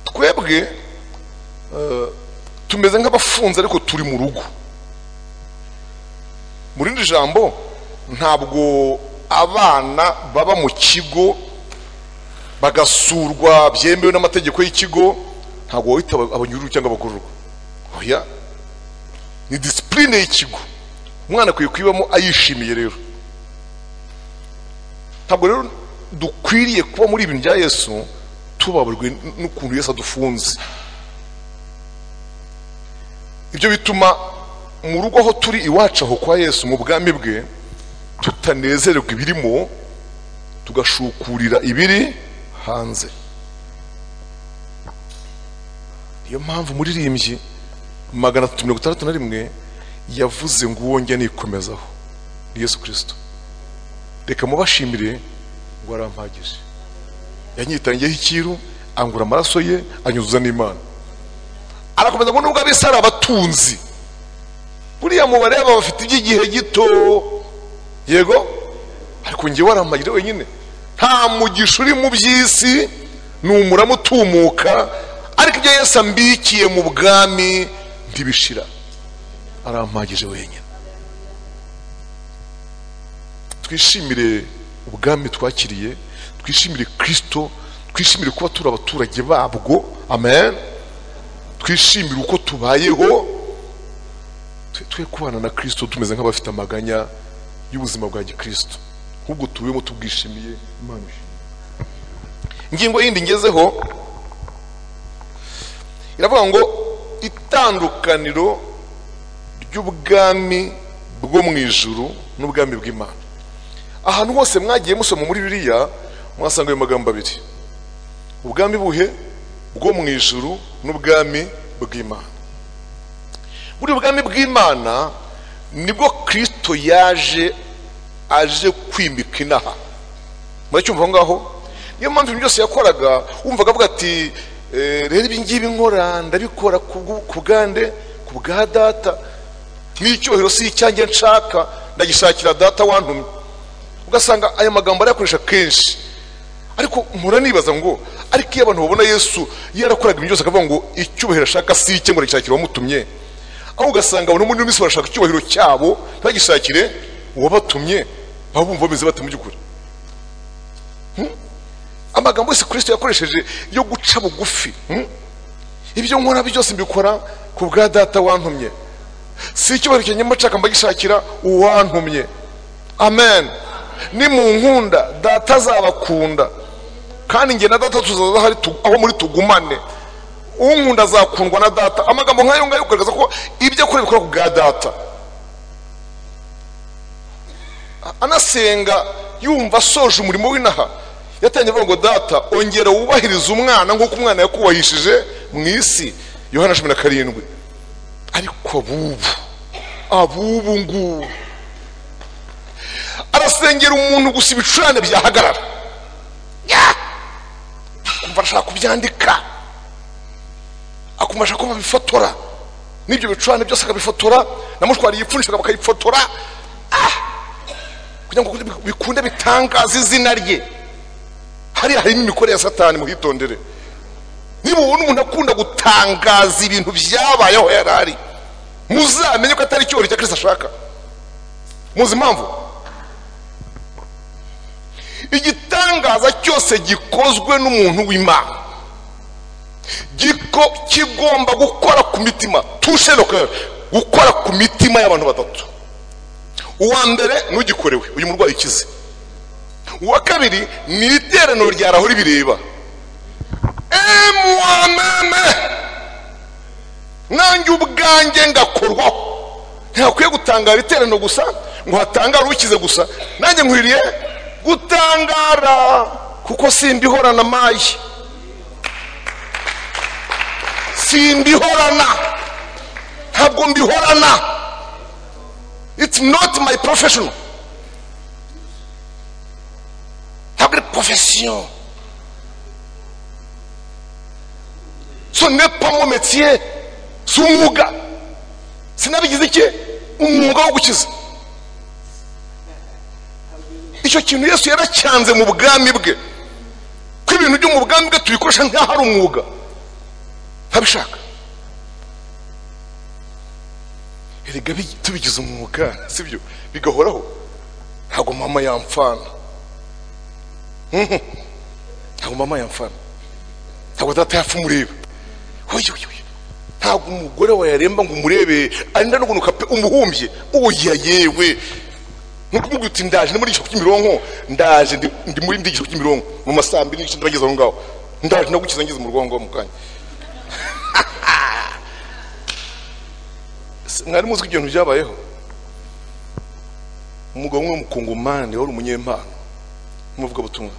Twebwe tumeze nk'abafunze ariko turi mu rugo. Muri iri jambo ntabwo abana baba mu kigo bagasurwa byemewe n'amategeko y'ikigo, ntabwo wita abanyururu cyangwa abagororwa, oya, ni discipline y'ikigo. Umwana akwiye kwibamo ayishimiye. Rero ntabwo rero dukwiriye kuba muri ibintu bya Yesu tubaburwe n'ukuntu Yesu adufunze. Ibyo bituma mu rugo aho turi iwacu aho kwa Yesu mu bwami bwe tutanezererwa ibirimo, tugashukurira ibiri hanze. Niyo mpamvu muririmbyi 361 yavuze ngo uwo njya nikomezaho ni Yesu Kristo. Reka mubashimire ngo arampagije, yanyitangiyeho ikiru, angura amaraso ye, anyuzuza n'Imana. Arakomeza ngo nubwo abisara abatunzi, buriya mubare aba bafite iby'igihe gito, yego, ariko njye warampagire wenyine. Nta mugisha uri mu by'isi, ni umurama utumuka, ariko ibyo Yesu ambikiye mu bwami ntibishira. Arampagije wenyine. Twishimire ubwami twakiriye, twishimire Kristo, twishimire kuba turi abaturage babwo. Amen. Twishimire uko tubayeho, twe kubana na Kristo tumeze nk'abafite amaganya y'ubuzima bwa gikristo, ahubwo tubemo tubwishimiye. Imana ishimwe. Ingingo yindi ngezeho iravuga ngo itandukaniro ry'ubwami bwo mu ijuru n'ubwami bw'Imana. Ahantu hose mwagiye musoma muri Bibiliya mwasanga ayo magambo abiri, ubwami buhe bwo mu ijuru n'ubwami bw'Imana. Muri ubwami bw'Imana nibwo Kristo aje kwimika inaha. Muracyumva ngaho? Niyo mpamvu ibintu byose yakoraga wumvaga avuga ati rero ibi ngibi nkora ndabikora ku bwande, ku bwa Data, n'icyubahiro si icyanjye nshaka, ndagishakira Data wantumye. Ugasanga aya magambo arayakoresha kenshi, ariko mpora nibaza ngo ariko iyo abantu babona Yesu yarakoraga ibintu byose akavuga ngo icyubahiro ashaka si icye ngo ndagishakira uwamutumye, aho ugasanga abantu muri minsi barashaka icyubahiro cyabo ntagishakire uwabatumye, aho bumva bameze bate mu by'ukuri. Amagambo yose Kristo yakoresheje yo guca bugufi, ibyo nkora byose mbikora ku bwa Data wantumye, si icyubahiro cyanjye mbashaka mbagishakira uwantumye. Amen. Ni mu nkunda Data azabakunda, kandi njye na Data tuzaza hari aho muri tugumane. Unkunda azakundwa na Data. Amagambo nk'ayo ngayo kugaragaza ko ibyo akora bikora ku bwa Data. Anasenga yumva asoje umurimo w'inaha, yatangiye avuga ngo Data ongera wubahiriza umwana nk'uko umwana yakubahishije mu isi. Yohana 17. Ariko abubu ngubu arasengera umuntu gusa ibicurane byahagarara, akumva ashaka kubyandika, akumva ashaka ko babifotora, n'ibyo bicurane byose akabifotora, na mushwari yipfunishaga bakayifotora, kugira ngo bikunde bitangaza izina rye. Harimo imikorere ya Satani, muhitondere. Niba ubona umuntu akunda gutangaza ibintu byabayeho yarari, muzamenye ko atari icyubahiro cya Kristo ashaka. Muzi impamvu? Igitangaza cyose gikozwe n'umuntu w'Imana kigomba gukora ku mitima, toucher le cœur, gukora ku mitima y'abantu batatu. Uwa mbere n'ugikorewe, uyu murwayi ukize. Uwa kabiri ni iteraniro ryaraho ribireba. moi-même nanjye ubwanjye ngakorwaho. Ntakwiye gutangara iterano gusa ngo hatangara ukize gusa, nanjye nkwiriye gutangara kuko simbihorana mayi, simbihorana, ntabwo mbihorana. It's not my profession, ntabwo ari profession, ce n'est pas mon métier, si umwuga sinabigize iki umwuga wo gukiza. Icyo kintu Yesu yaracyanze mu bwami bwe, ko ibintu byo mu bwami bwe tubikoresha nk'aho ari umwuga, ntabishaka. Erega tubigize umwuga sibyo bigahoraho, ntabwo mama yamfana, ntabwo mama yamfana, ntabwo data yapfa umureba, ntabwo umugore wa yaremba ngo umurebe arinda no gunuka pe umuhumbye. Oya yewe nukuvuga uti ndaje muri gisho Kimironko, ndaje ndi muri ndigisho Kimironko mu masambi n'igice ndageze aho ngaho, ndaje nagukiza ngeze mu rwongo mu kanya. Mwari muzi ibintu byabayeho. Umugabo umwe mukongomani wari umunyempano umuvuga butumwa,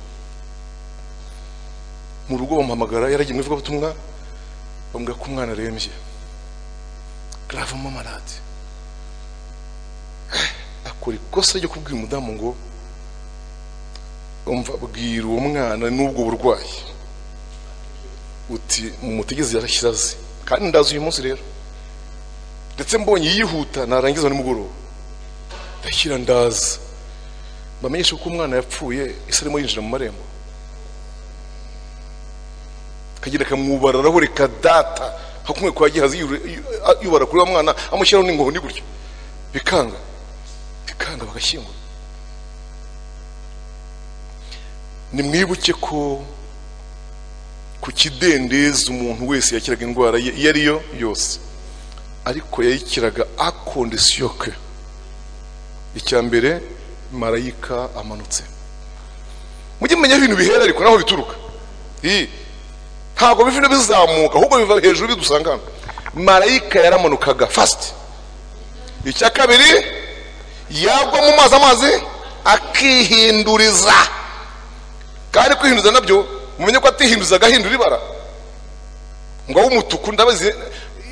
mu rugo bamuhamagara yaragiye muvuga butumwa, bambwira ko umwana arembye gravement malade. Akora ikosa ryo kubwira umudamu ngo umva bwira uwo mwana n'ubwo burwayi uti mumutegeze yarashiraze, kandi ndazi uyu munsi rero ndetse mbonye yihuta narangiza nimugoroba ndashyira ndaza bamenyesha ko umwana yapfuye, ise arimo yinjira mu marembo, kagira kamwubararaho reka data hakumwe kwa gihazi yubara kuri wa mwana amushyiraho n'ingoho ni gutyo bikanga bagashyingura. Nimwibuke ko ku kidendezi umuntu wese yakiraga indwara iyo ariyo yose, ariko yayikiraga a condition que icya mbere marayika amanutse. Mujye menya ibintu bihera ariko naho bituruka, ntabwo bivina bizamuka ahubwo biva hejuru bidusangana. Marayika yaramanukaga fast. Icya kabiri yagwa mu amazi akihinduriza, kandi kwihinduriza nabyo mumenye ko atihinduza agahindura ibara ngo w'umutuku, ndabazi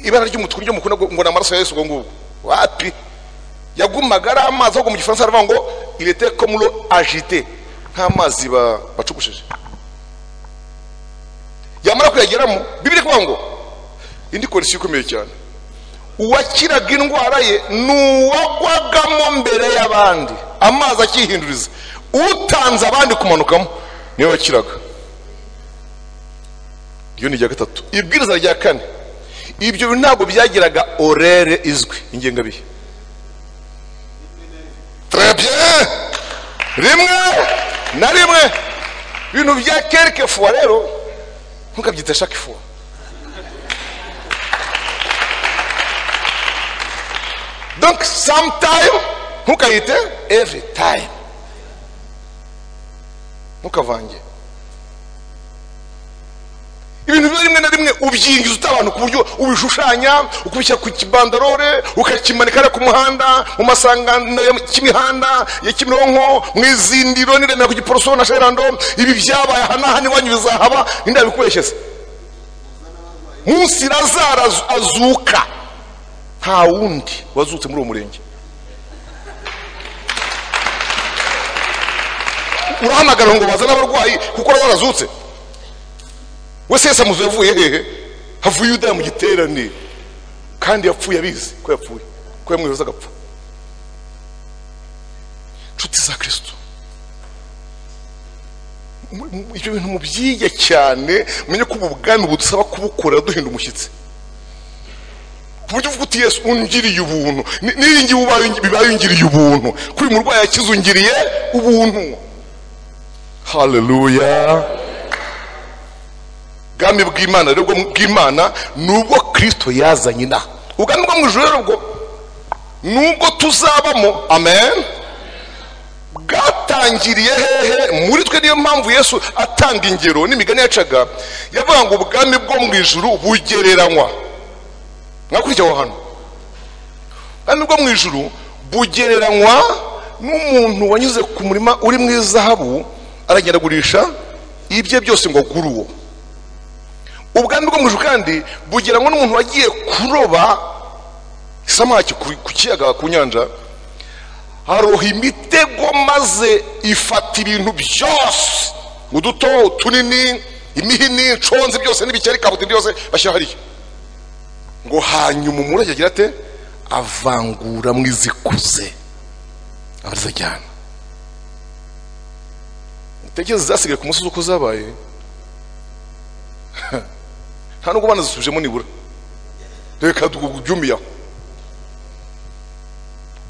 ibara ry'umutuku ryo mukunda ngo namaraso ya Yesu ngo ngubwo wapi yagumaga ari amazi, ahubwo mu gifaransa aravuga ngo il était comme l'eau agitée, nk'amazi bacugushije. Yamara kuyageramo Bibiliya kuvuga ngo indi korisi ikomeye cyane, uwakiraga indwara ye n'uwagwagamo mbere y'abandi amazi akihinduriza, utanze abandi kumanukamo niwe wakiraga. Iyo ni rya gatatu. Ibwiriza rya kane, ibyo ntabwo byagiraga orere izwi ingengabihe. Très bien, rimwe na rimwe ibintu bya quelque fois rero ntukabyita chaque fois. Donc sometime ntukayite every time, ntukavange ibintu rimwe na rimwe ubyingiza utabantu ku buryo ubishushanya ukubishyira ku kibandarore ukakimanika ku muhanda mu masangano y'imihanda ya Kimironko mu izindiro n'iremera ku Giporoso na Sherando. Ibi byabaye aha iwanyu bizahaba, ninda bikubeshyeze. Munsi Lazaro azuka, nta wundi wazutse muri uwo murenge. Urahamagara ngo bazana abarwayi kuko barazutse. Wese Yesu amuzuye avuye hehe? Havuye Yuda mu giterane, kandi yapfuye abizi ko yapfuye, ko yamwihoza agapfa. Nshuti za Kristo, ibyo bintu mubyige cyane, menye ko ubugani budusaba kubukora duhinda umushyitsi. Kuburyo uvuga uti Yesu ungiriye ubuntu, niringi bibaye ungiriye ubuntu, kuri murwayi yakizungiriye ubuntu. Hallelujah. Ubwami bw'Imana rero bw'Imana nubwo Kristo yazanye na ubwami bwo mu ijuru rero bwo nubwo tuzabamo, amen, bwatangiriye hehe muri twe. Niyo mpamvu Yesu atanga ingero n'imigani yacaga, yavuga ngo ubwami bwo mu ijuru bugereranywa. Mwakurikira aho hano, ubwami bwo mu ijuru bugereranywa n'umuntu wanyuze ku murima uri mu izahabu, aragenda agurisha ibye byose ngo agure uwo. Ubwami bwo mu ijuru kandi bugereranywa n'umuntu wagiye kuroba isamaki ku kiyaga, ku nyanja, haroha imitego maze ifata ibintu byose, uduto, tunini, imihini, conzi byose n'ibikeri, kabuti byose bashyira hariya, ngo hanyuma umurage agira ate, avangura mu izikuze abarizajyana. Tekereza zasigaye ku musozi uko zabaye, nta nubwo banazisubijemo nibura, reka tugujumiyaho.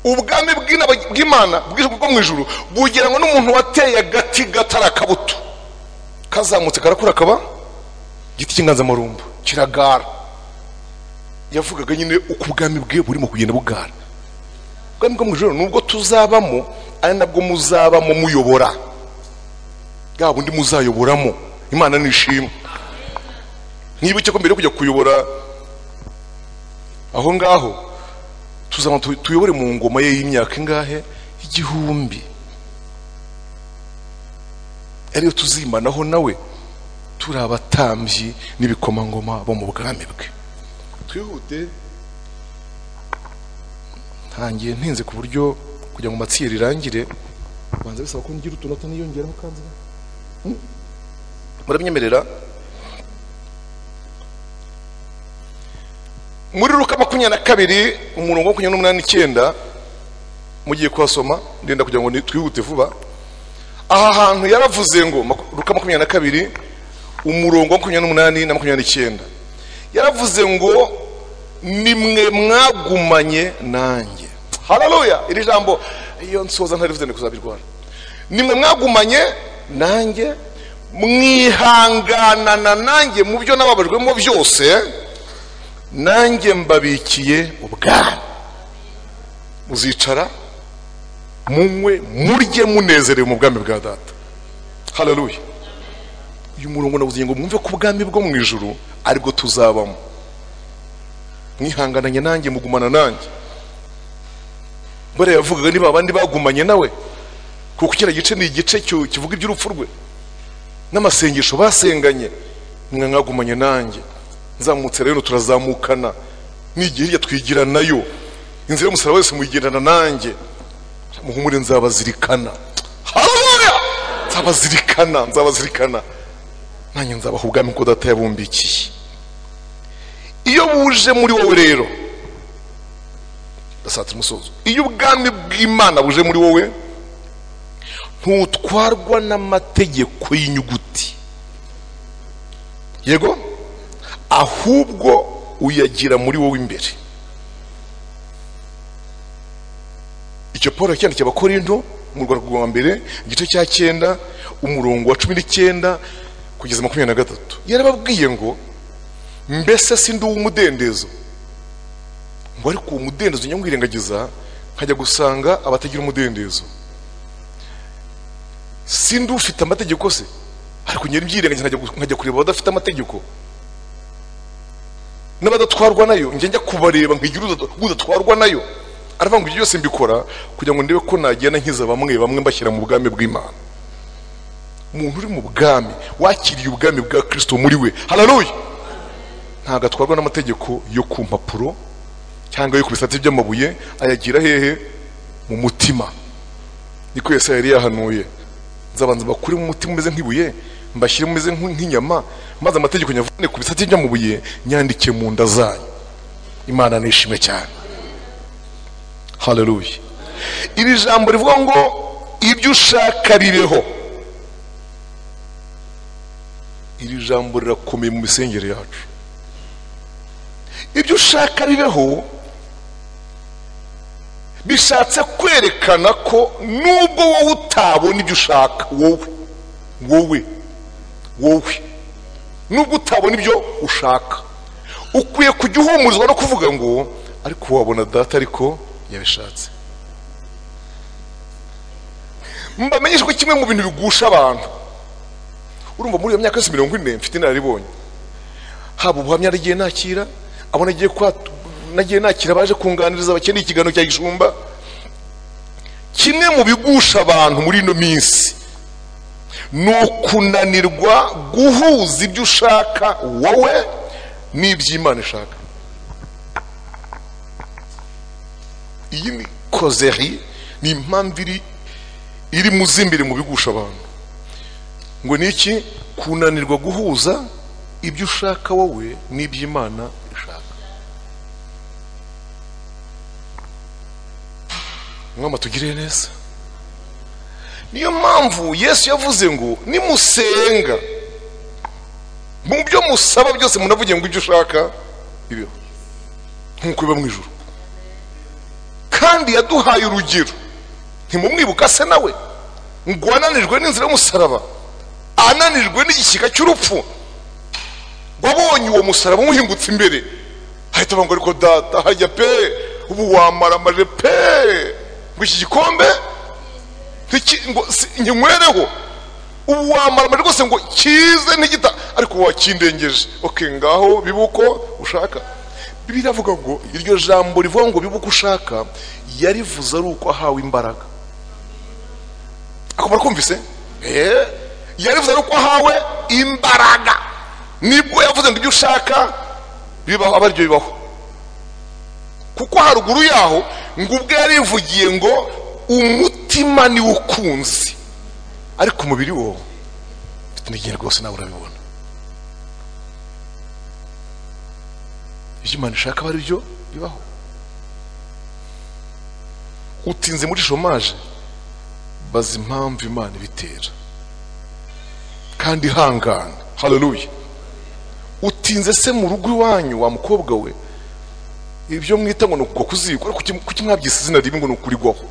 Ubwami bw'Imana bwo mu ijuru bugereranywa n'umuntu wateye agati gatari akabuto, kazamutse karakura kaba igiti cy'inganzamarumbu kiragara. Yavugaga nyine uko ubwami bwe burimo kugenda bugara. Ubwami bwo mu ijuru nubwo tuzabamo, ari nabwo muzabamo muyobora, bwa bundi muzayoboramo. Imana nishimwe. Nibuke ko mbere yo kujya kuyobora aho ngaho, tuzaba tuyobore mu ngoma ye y'imyaka ingahe, 1000, ariyo tuzimanaho nawe turi abatambyi n'ibikomangoma bo mu bwami bwe. Twihute, ntangiye ntinze ku buryo kugira ngo matsiye rirangire banza bisaba ko ngira utunota niyongeraho kanze. Murabinyemerera? Muri Luka 22 umurongo wa 28 mugiye kuhasoma, ndenda kugira ngo twihute vuba. Aha hantu yaravuze ngo, Luka 22 umurongo wa 28 na 29, yaravuze ngo nimwe mwagumanye nanjye. Haleluya! Iri jambo iyo nsoza ntarivuze ne kuzabirwara. Nimwe mwagumanye nanjye, mwihanganana nanjye mu byo nababajwemo byose, nanjye mbabikiye ubwami. Muzicara munywe murye munezerewe mu bwami bwa data. Haleluya! Uyu murongo navuze ngo mwumve ko ubwami bwo mu ijuru aribwo tuzabamo. Mwihangananye nanjye, mugumana nanjye. Bare yavugaga niba abandi bagumanye nawe, kuko kira gice ni igice kivuga iby'urupfu rwe n'amasengesho basenganye. Mwagumanye nanjye, nzamutse rero turazamukana, n'igihe hirya twigira nayo, inzira y'umusaraba wese muyigendana nanjye, muhumure nzabazirikana. Haleluya! Nzabazirikana nanjye nzabaha ubwami ko data yabumbikiye. Iyo buje muri wowe rero, dasatira umusozo, iyo ubwami bw'Imana buje muri wowe, ntutwarwa n'amategeko y'inyuguti, yego, ahubwo uyagira muri wowe imbere. Icyo Paulo yakiyandikiye Abakorinto mu rwanda rwa mbere igice cya 9 umurongo wa 19 kugeza 23, yarababwiye ngo mbese sindi uw'umudendezo, ngo ariko umudendezo nyamwirengagiza nkajya gusanga abatagira umudendezo. Sindi ufite amategeko se, ariko nyeri mbyirengagiza nkajya kureba abadafite amategeko n'abadatwarwa nayo, njya kubareba nkigira udatwarwa nayo. Aravuga ngo ibyo byose mbikora kugira ngo ndebe ko nagenda nkiza bamwe mbashyira mu bwami bw'Imana. Umuntu uri mu bwami, wakiriye ubwami bwa Kristo muri we, haleluya, ntago atwarwa n'amategeko yo ku mpapuro cyangwa yo ku bisate by'amabuye, ayagira hehe? Mu mutima. Niko Yesaya yari yahanuye, nzabanza bakuri mu mutima umeze nk'ibuye, mbashyire umeze nk'inyama, maze amategeko nyavune ku bisate by'amabuye nyandike mu nda zanyu. Imana nishimwe cyane. Haleluya! Iri jambo rivuga ngo ibyo ushaka bibeho. Iri jambo rirakomeye mu misengere yacu. Ibyo ushaka bibeho bishatse kwerekana ko nubwo wowe utabona ibyo ushaka, wowe nubwo utabona ibyo ushaka, ukwiye kujya uhumurizwa no kuvuga ngo ariko wabona data ariko yabishatse. mbamenyeshe ko kimwe mu bintu bigusha abantu, urumva muri iyo myaka yose 40 mfite inararibonye, haba ubuhamya nagiye nakira, abo nagiye nakira baje kunganiriza bakeneye ikiganiro cya Gishumba. Kimwe mu bigusha abantu muri ino minsi ni ukunanirwa guhuza ibyo ushaka wowe n'iby'Imana ishaka. Iyi ni kozeri, ni impamvu iri muzimbere mu bigusha abantu. Ngo ni iki? Kunanirwa guhuza ibyo ushaka wowe n'iby'Imana ishaka. Mwama tugire neza. Niyo mpamvu Yesu yavuze ngo nimusenga mu byo musaba byose munavuge ngo ibyo ushaka bibeho nkuko biba mu ijuru. Kandi yaduhaye urugero, ntimumwibuka se nawe ngo ananijwe n'inzira y'umusaraba, ananijwe n'igishyika cy'urupfu, wabonye uwo musaraba umuhingutse imbere, ahita avuga ngo ariko data hajya pe ubu wamaramaje pe ngo iki gikombe ngo nkinywereho, ubu wamaramaje rwose ngo kize ntigita, ariko wakindengeje. Okay, ngaho bibuko ushaka. Bibiliya iravuga ngo iryo jambo rivuga ngo bibuko ushaka yarivuze ari uko ahawe imbaraga. Akomara kumvise? Yarivuze ari uko ahawe imbaraga, nibwo yavuze ngo ibyo ushaka bibaho, abaryo bibaho. Kuko haruguru yaho ngo ubwo yarivugiye ngo umutima ni ukunzi, ariko umubiri wo tunegiye rwose nawe urabibona. Ibyo Imana ishaka bari byo bibaho. Utinze muri shomaje, bazi impamvu Imana ibitera kandi hangana. Haleluya. Utinze se mu rugo iwanyu wa mukobwa we, ibyo mwita ngo nuko kuziko, kuki mwabyise izina ribi ngo nukurigwaho?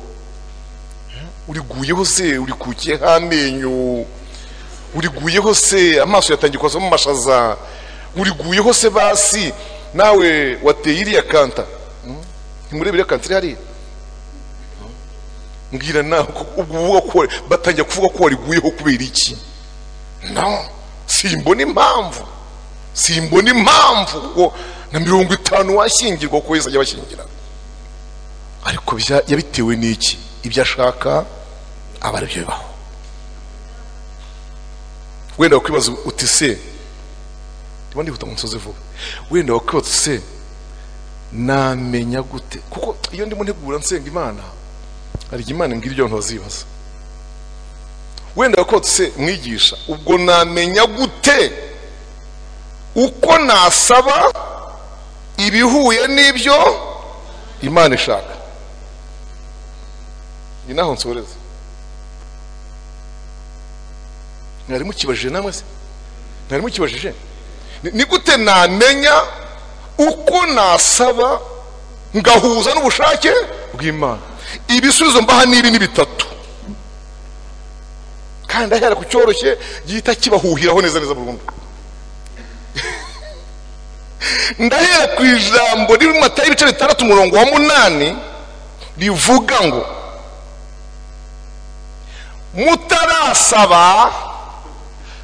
Uriguyeho se, urikukiye hamenyo, uriguyeho se amaso yatangiye kwazamo amashaza, uriguyeho se basi nawe wateye iriya kanta, ntimurebere kanta iri hariya. Mbwira nawe ubwo ko batangiye kuvuga ko wariguyeho kubera iki? No, simbona impamvu ngo na 50 washyingirwa ko Yesu ajya bashyingira. Ariko yabitewe n'iki? Ibyo ashaka aba ari byo bibaho. Wenda wakwibaza uti se, ndimo ndihuta mu nsozi vuba, wenda wakwibaza se namenya gute? Kuko iyo ndimo ntegura nsenga Imana, hari Imana ngira ibyo abantu bazibaza. Wenda wakwibaza se mwigisha, ubwo namenya gute uko nasaba ibihuye n'ibyo Imana ishaka? Ni naho nsoreza. Nari mukibajije namwe se? Nari mukibajije? Ni gute namenya uko nasaba ngahuza n'ubushake bw'Imana? Ibisubizo mbaha nibi ni bitatu, kandi ahera ku cyoroshye gihita kibahuhiraho neza neza burundu. Ndahera ku ijambo riri mu Matayo ibice 6 umurongo wa 8 rivuga ngo mutarasaba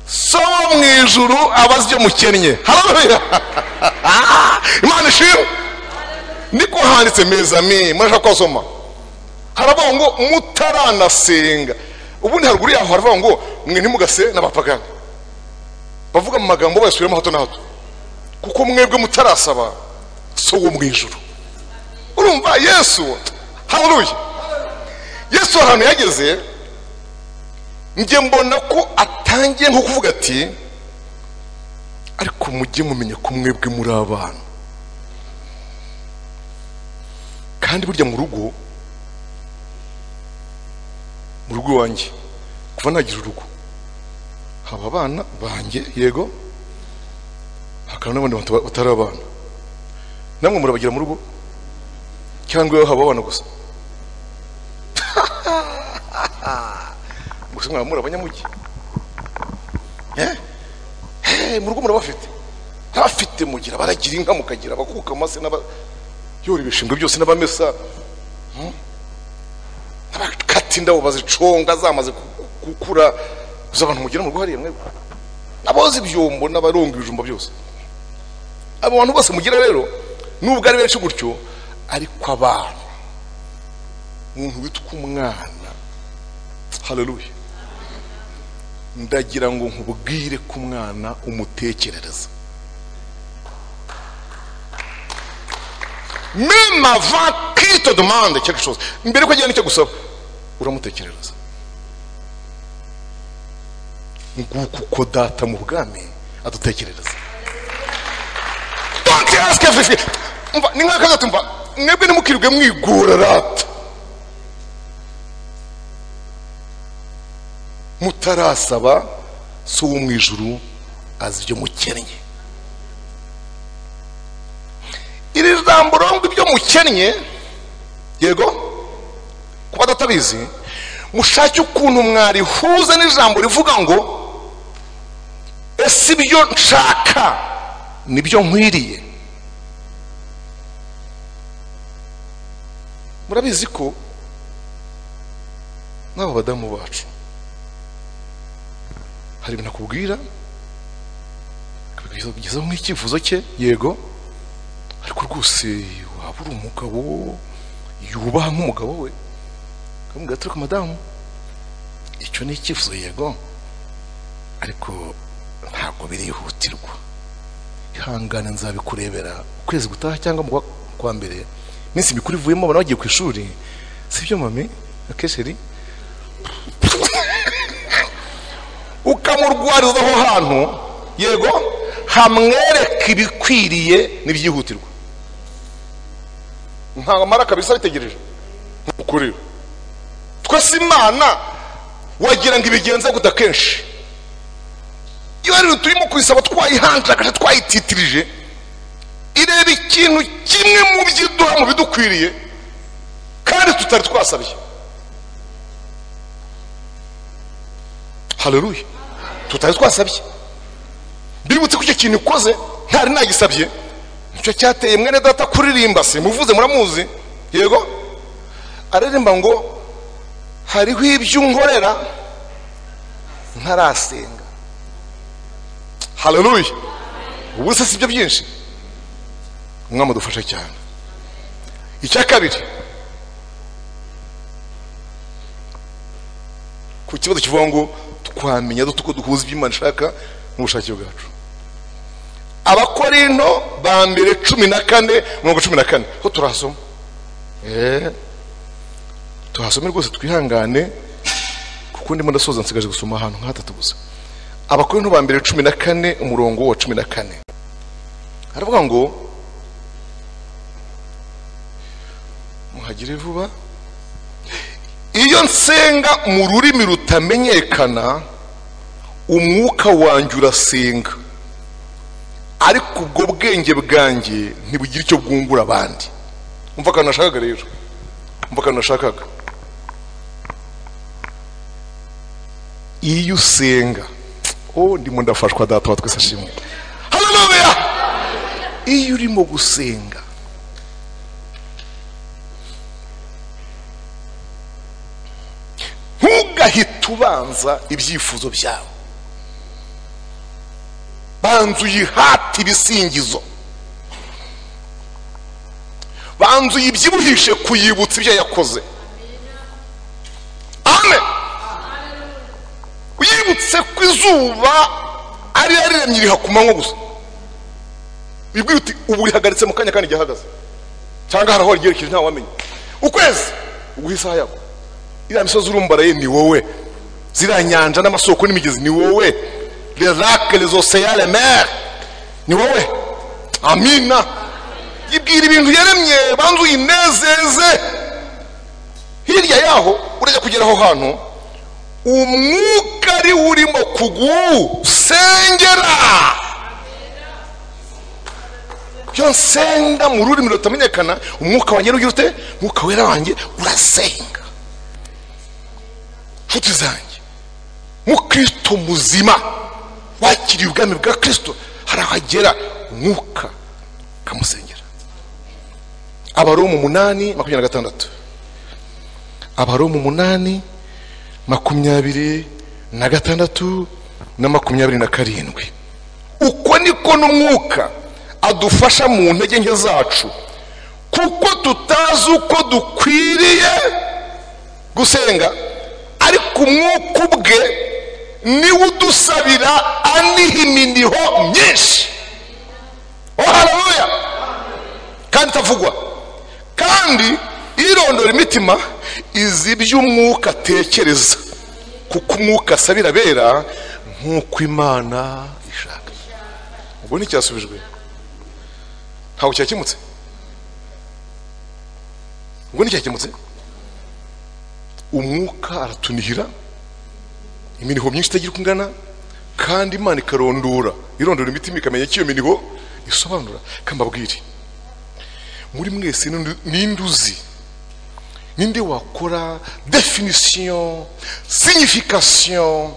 so mu ijuru abazi ibyo mukennye. Haleluya. Imana ishimwe. Niko handitse mezami, murashaka kwasoma, haravuga ngo mutaranasenga. Ubundi haruguru yaho haravuga ngo mwe ntimugase n'abapagani, bavuga mu magambo basubiramo hato na hato, kuko mwebwe mutarasaba so wo mu ijuru. Urumva Yesu, haleluya, Yesu ahantu yageze njye mbona ko atangiye nko kuvuga ati ariko mujye mumenya ko mwebwe muri abana. Kandi burya mu rugo wanjye kuva nagira urugo haba abana banjye, yego, hakaba n'abandi bantu batari abana. Namwe murabagira mu rugo cyangwa haba abana gusa? Gusa mwa muri abanyamugi mu rugo murabafite mugira, baragira inka, mukagira abakuka amase n'aba yori ibishingwe byose n'abamesa n'abakata bafite indabo baziconga zamaze gukura, uzi abantu mugira mu rugo hariya mwe n'aboza ibyombo n'abaronga ibijumba byose, abo bantu bose mugira rero nubwo ari benshi gutyo, ariko abantu umuntu witwa umwana, haleluya, ndagira ngo nkubwire ko umwana umutekerereza même avant qu'il te demande quelque chose, mbere ko agira nicyo gusaba uramutekerereza. Nguko uko data mu bwami adutekerereza. Don't ask everything. Umva ni nk'akaza tumva mwebwe nimukirwe mwigora rata mutarasaba, so wo mu ijuru azi ibyo mukennye. Iri jambo rongo ibyo mukennye, yego kuba databizi, mushake ukuntu mwarihuza n'ijambo rivuga ngo ese ibyo nshaka nibyo nkwiriye. Murabizi ko n'abo badamu bacu hari ibintu akubwira kugezaho nk'icyifuzo cye, yego, ariko rwose waba uri umugabo yubaha nk'umugabo we, kamubwira ati ariko madamu icyo ni icyifuzo, yego, ariko ntabwo birihutirwa, ihangane nzabikurebera ukwezi gutaha cyangwa mu kwa mbere, minsi mikuru ivuyemo abana bagiye ku ishuri, sibyo mami akesheri, ukamurwariza aho hantu, yego, hamwereka ibikwiriye n'ibyihutirwa, nta mara kabisa bitegereje. Nuko rero twese Imana wagira ngo ibigenza guta kenshi, iyo rero turimo kuyisaba twayihanjagaje twayititirije, ireba ikintu kimwe mu byiduha mu bidukwiriye kandi tutari twasabye. Haleluya, tutari twasabye. Bibutse ko icyo kintu ukoze ntari nagisabye, nicyo cyateye mwene data kuririmba, se muvuze muramuzi, yego, aririmba ngo hariho ibyo unkorera ntarasenga. Haleluya, ubu se sibyo byinshi, umwami dufasha cyane. Icya kabiri, ku kibazo kivuga ngo twamenya duko duhuza ibyo Imana ishaka n'ubushake bwacu. Abakorinto ba mbere 14:14 ho turasoma, tuhasome rwose twihangane kuko ndimo ndasoza nsigaje gusoma ahantu nk'hatatu gusa. Abakorinto ba mbere 14:14 aravuga ngo muhagire vuba, iyo nsenga mu rurimi rutamenyekana umwuka wanjye urasenga, ariko ubwo bwenge bwanjye ntibugira icyo bwungura abandi. Umva kana nashakaga rero, umva kana nashakaga, iyo usenga, ndimo ndafashwa data wa twese ashimwe, haleluya. Iyo urimo gusenga ntugahita ubanza ibyifuzo byawe, banza uyihate ibisingizo, banza uyibyibuhishe kuyibutsa ibyo yakoze. Amen. Uyibutse ko izuba ari yaremye iriha ku manywa gusa, bibwira uti ubu rihagaritse mu kanya kandi gihagaze, cyangwa haraho ryerekeje nta wamenye. Ukwezi uguha isaha yako, iriya misozi urumbaraye ni wowe, ziriya nyanja n'amasoko n'imigezi ni wowe, les lacs, les océans, les mers ni wowe. Amina. Yibwira ibintu yaremye, banza uyinezeze. Hirya yaho urajya kugera aho hantu umwuka ari urimo kugusengera. Iyo nsenga mu rurimi rutamenyekana umwuka wanjye ugira ute? Umwuka wera wanjye urasenga. Nshuti zanjye, mukristo muzima wakiriye ubwami bwa Kristo harahagera umwuka kamusengera. Abaroma 8:26 Abaroma 8, 26 na 27. Uko niko n'umwuka adufasha mu ntege nke zacu, kuko tutazi uko dukwiriye gusenga, ariko umwuka ubwe niwe udusabira aniha iminiho myinshi. Oh haleluya! Kandi tavugwa, kandi irondora imitima izi by'umwuka atekereza, kuko umwuka asabira bera nk'uko Imana ishaka. Ubwo nticyasubijwe, ntawe cyakimutse. Ubwo nticyakimutse. Umwuka aratunihira iminiho myinshi itagira uko ingana, kandi Imana ikarondora imitima ikamenya icyo iyo miniho isobanura. Kambabwire, muri mwese ninde wakora definition, signification,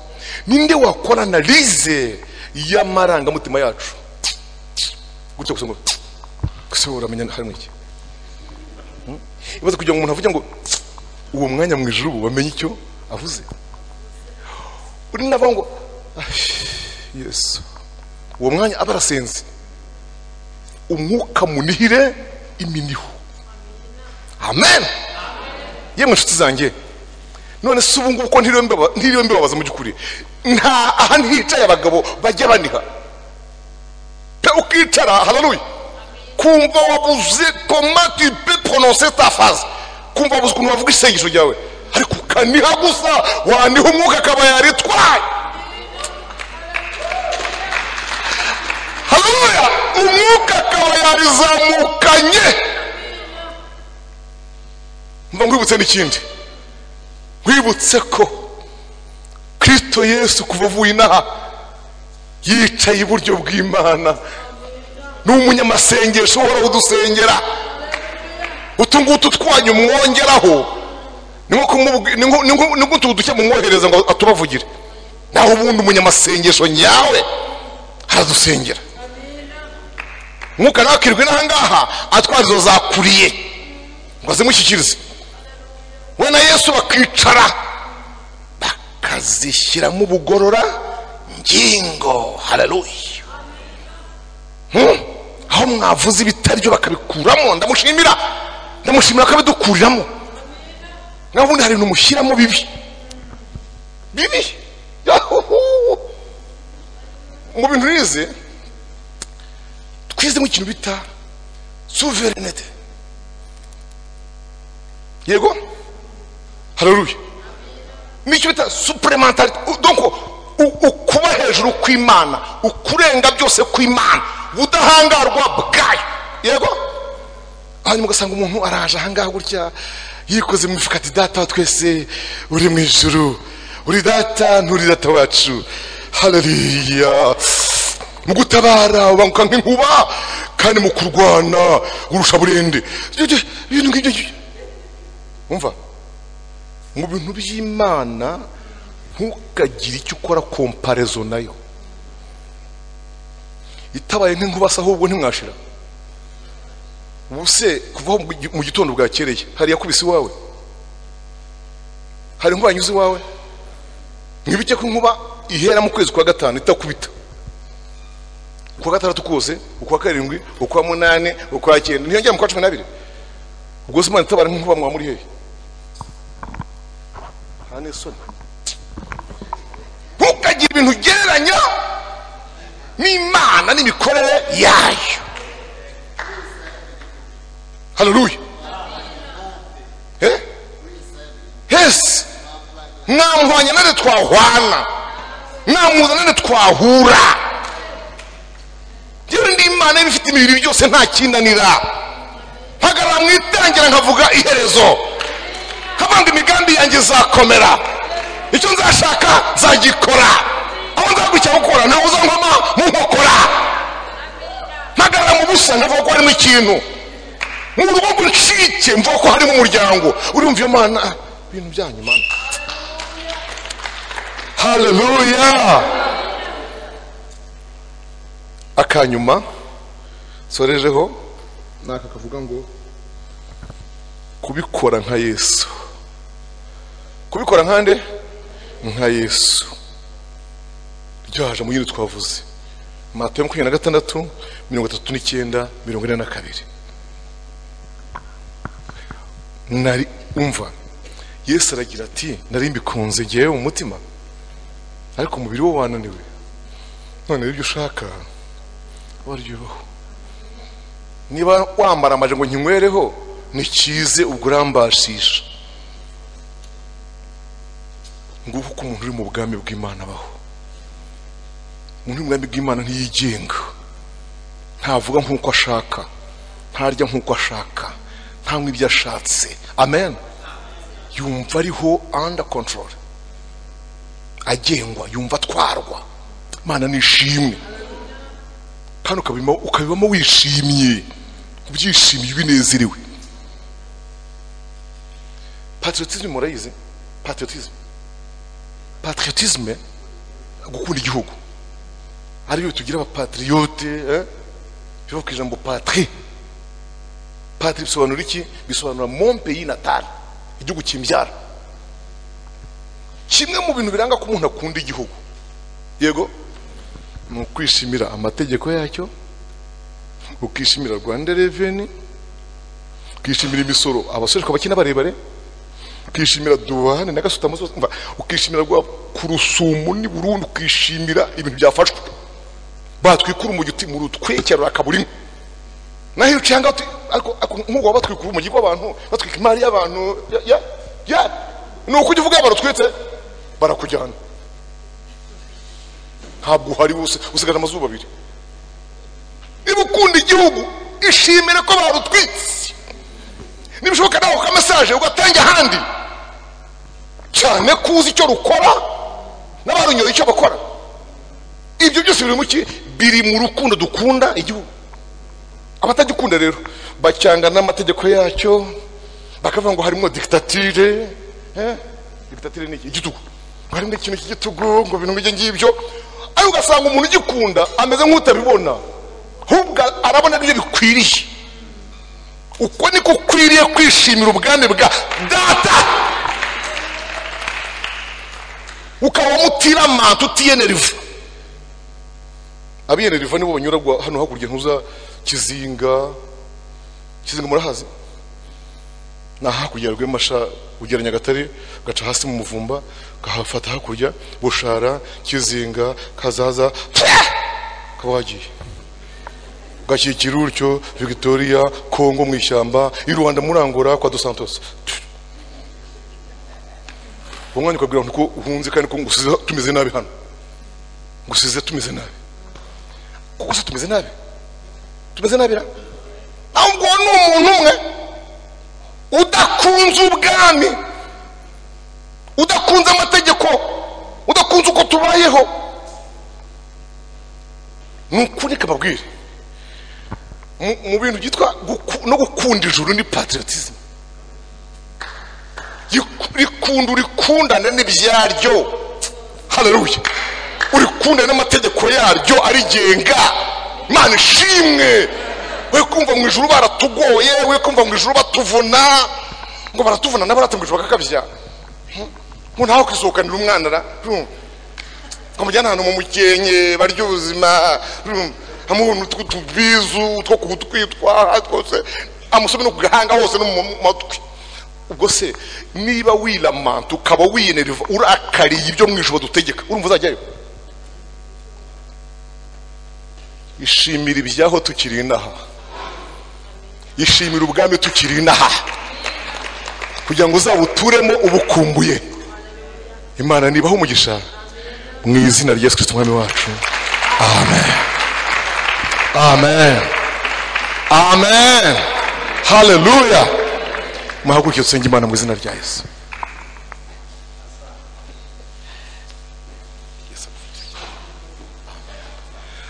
ninde wakora analyse y'amarangamutima yacu gutya gusa ngo gusa uramenya hamwe iki? Ibaze kugira ngo umuntu avuge ngo uwo mwanya mu ijuru bamenye icyo avuze. Uri navuga ngo Yesu, uwo mwanya abarasenze umwuka munihire iminiho. Amen. Yemwe nshuti zanjye, none se ubu ngubu ko ntiriwe mbibabaza mu by'ukuri, nta ahantu hicaye abagabo bajya baniha pe ukicara, haleluya, kumva wabuze comment tu peux prononcer ta phrase, kumva wabuze ukuntu wavuga isengesho ryawe, ariko ukaniha gusa, waniha umwuka akaba yaritwaye. Haleluya! Umwuka akaba yarizamukanye. Mba nkwibutse n'ikindi, nkwibutse ko Kristo Yesu kuva avuye inaha yicaye iburyo bw'Imana, ni umunyamasengesho uhora udusengera. Utungutu twanya umwongeraho, niko tuduke mumwohereza ngo atubavugire. Naho ubundi umunyamasengesho nyawe aradusengera. Mwuka nakirwe n'ahangaha atwarizo zakuriye ngo azimushyikirize. We na Yesu bakicara bakazishyiramo ubugorora ngingo. Haleluya! Aho mwavuze ibitaryo bakabikuramo, ndamushimira akabidukuriramo. Naho ubundi hari n'umushyiramo bibi mu bintu nize, twizemo ikintu bita souveraineté. Yego, haleluya. Nicyo bita supplémentarité, donc ukuba hejuru kw'Imana, ukurenga byose kw'Imana, budahangarwa bwayo. Yego, hanyuma ugasanga umuntu araje ahangaha gutya yikoze mu mifuka ati data twese uri mu ijuru, uri data nturi data wacu. Haleluya! Mu gutabara ubanguka nk'inkuba, kandi mu kurwana urusha burende. Ibintu ngibyo umva, mu bintu by'Imana ntukagire icyo ukora comparaison nayo. Itabaye nk'inkuba se ahubwo ntimwashira. Ubuse kuvaho mu gitondo bwakereye hari yakubise iwawe, hari inkuba yanyuze iwawe. Mwibike ko inkuba ihera mu kwezi kwa gatanu itakubita, kwa gatandatu kose, ukwa karindwi, ukwa munane, ukwa cyenda, ntiyongera mu kwa 12. Ubwo se Imana itabara nk'inkuba mwa muri hehe? Hane soni. Ntukagire ibintu ugereranya n'Imana n'imikorere yayo. Haleluya! Yes, mwamuhwanya nane twahwana, mwamuza nane twahura. Yewe ndi Imana ibifite imibiri byose nta kinanira. Hagarara mwitangira nkavuga iherezo, kabanga imigambi yanjye zakomera, icyo nzashaka zagikora, aho nzagukira gukora ntawe uzangoma mu nkokora. Hagarara mu busa nkavuga ko harimo ikintu, mu rugo ncike mvuga ko harimo umuryango. Urumva Imana ibintu byanyu Mana. Haleluya! Akanyuma sorejeho naka kavuga ngo kubikora nka Yesu. kubikora nkande nka Yesu. Ryaje mu yindi twavuze Matayo 26:39-42. Nari umva Yesu aragira ati nari mbikunze ngewe mu mutima ariko umubiri wo wananiwe, none ibyo ushaka waryoho. Niba wambara amaje ngo nkinywereho nikize ubwo urambashisha. Nguko ko umuntu uri mu bwami bw'Imana abaho. Umuntu uri mu bwami bw'Imana ntiyigenga, ntavuga nk'uko ashaka, ntarya nk'uko ashaka, ntanywa ibyo ashatse. Amen. Yumva ariho under control, agengwa, yumva atwarwa. Imana nishimwe kandi ukabibamo wishimye, ubyishimiye ubinezerewe. Patriotisme murayizi? Patriotisme gukunda igihugu. Ariyo tugira abapatriote, bivuga ku ijambo patrie. Patrie bisobanura iki? Bisobanura mon pays natal, igihugu kimbyara. Kimwe mu bintu biranga ko umuntu akunda igihugu, yego, mu kwishimira amategeko yacyo, ukishimira Rwanda Revenue, ukishimira imisoro abasoreshwa bakina barebare, ukishimira duwane na gasutamo, ukishimira ku Rusumo ni Burundi, ukishimira ibintu byafashwe. Batwikura mu giti mu rutwekero akaburimwe. Naho ucanga nk'uko batwikura mu gigo abantu batwika imari y'abantu ya nuko uvuga abantu twetse barakujyana. Ntabwo hari bose usigaje amazuba abiri. Niba ukunda igihugu ishimire ko barutwitse. Nibishoboka nawe ka message ugatanga handi cyane kuzi icyo rukora n'abarunyoye icyo bakora. Ibyo byose biri muki biri mu rukundo dukunda igihugu. Abatagikunda rero bacyanga n'amategeko yacyo, bakavuga ngo harimo dictature. Dictature ni igitugu, harimo ikintu cy'igitugu, ngo bintu bijye ngibyo. Ayo ugasanga umuntu ugikunda ameze nk'utabibona, ahubwo arabona ibyo bikwiriye. Uko niko kwiriye kwishimira ubwami bwa data, ukaba mutira mantu utiyenereva. Abiyenereva nibo banyuragwa hano hakurya ntuza Kizinga murahazi, na hakurya Rwemasha ugera Nyagatare gaca hasi mu Muvumba, kahafata hakurya Bushara, Kizinga, Kazaza, kawagiye gashyikira urutyo Victoria, Kongo mu ishyamba, i Rwanda Murangora kwa Dos Santos. Umwanya ukabwira ngo uhunze kandi ko ngusize tumeze nabi hano, ngusize tumeze nabi. Kuko se tumeze nabi ra ahubwo n'umuntu umwe udakunze ubwami, udakunze amategeko, udakunze uko tubayeho. Nukuri kababwire mu bintu byitwa no gukunda ijuru ni patriotism. Urikundana n'ibyaryo. Haleluya. Urikundana n'amategeko yaryo arigenga. Imana ishimwe. We kumva mu ijuru baratugoye, we kumva mu ijuru batuvuna, ngo baratuvuna n'abaratungije bakakabya. Umuntu aho kwisohokanira umwana ra kumujyana hano mu mukenye baryo ubuzima, amuntu tubizu two kutwitwa twose amusobe no kugahanga hose no mu matwi. Ubwo se niba wiramanta ukaba wiyenereva urakariye ibyo mu ijuru dutegeka, urumva uzajyayo? Ishimira ibyaho tukiri inaha, ishimira ubwami tukiri inaha, kugira ngo uzabuturemo ubukumbuye. Imana nibaho umugisha mu izina rya Yesu Kristo umwami wacu. Amen. Amen. Amen. Hallelujah. Muhaguruke dusenge Imana mu izina rya Yesu.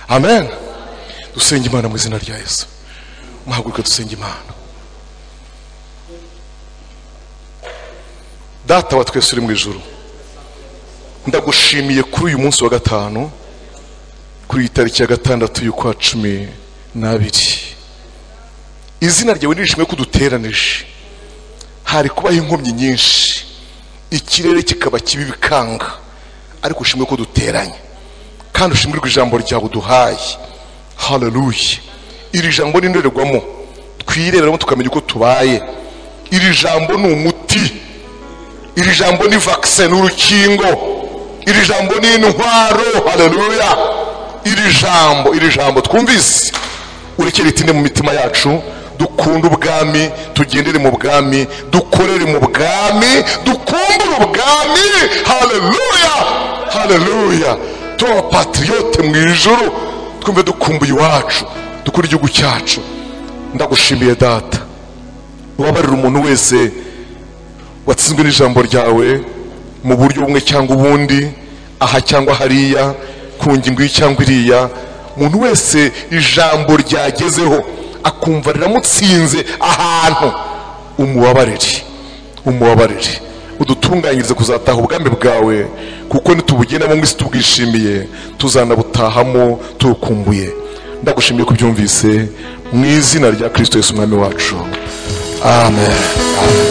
Amen. Dusenge Imana mu izina rya Yesu. Muhaguruke dusenge Imana. Data wa twese uri mu ijuru, ndagushimiye kuri uyu munsi wa gatanu, kuri itariki ya 6 y'ukwa 12. Izina ryawe nirishimwe kuduteranije. Hari kubaho inkomyi nyinshi, ikirere kikaba kibi bikanga, ariko ushimwe ko duteranye kandi ushimirwe ijambo ryawe uduhaye. Haleluya. Iri jambo ni indorerwamo twireberamo tukamenya uko tubaye. Iri jambo ni umuti, iri jambo ni vaccine n'urukingo, iri jambo ni intwaro. Haleluya. Iri jambo twumvise urekere itinde mu mitima yacu, dukunda ubwami, tugendere mu bwami, dukorere mu bwami, dukumbure ubwami. Haleluya. Haleluya. Tuba patriote mu ijuru, twumve dukumbuye iwacu, dukura igihugu cyacu. Ndagushimiye data, ubabarira umuntu wese watsinzwe n'ijambo ryawe mu buryo bumwe cyangwa ubundi, aha cyangwa hariya, ku ngingo cyangwa iriya. Umuntu wese ijambo ryagezeho akumva riramutsinze ahantu, umubabarire, udutunganyirize kuzataha ubwami bwawe, kuko nitubugendamo mu isi tubwishimiye, tuzanabutahamo tukumbuye. Ndagushimiye kubyumvise mu izina rya Kristo Yesu umwami wacu. Amen. Amen.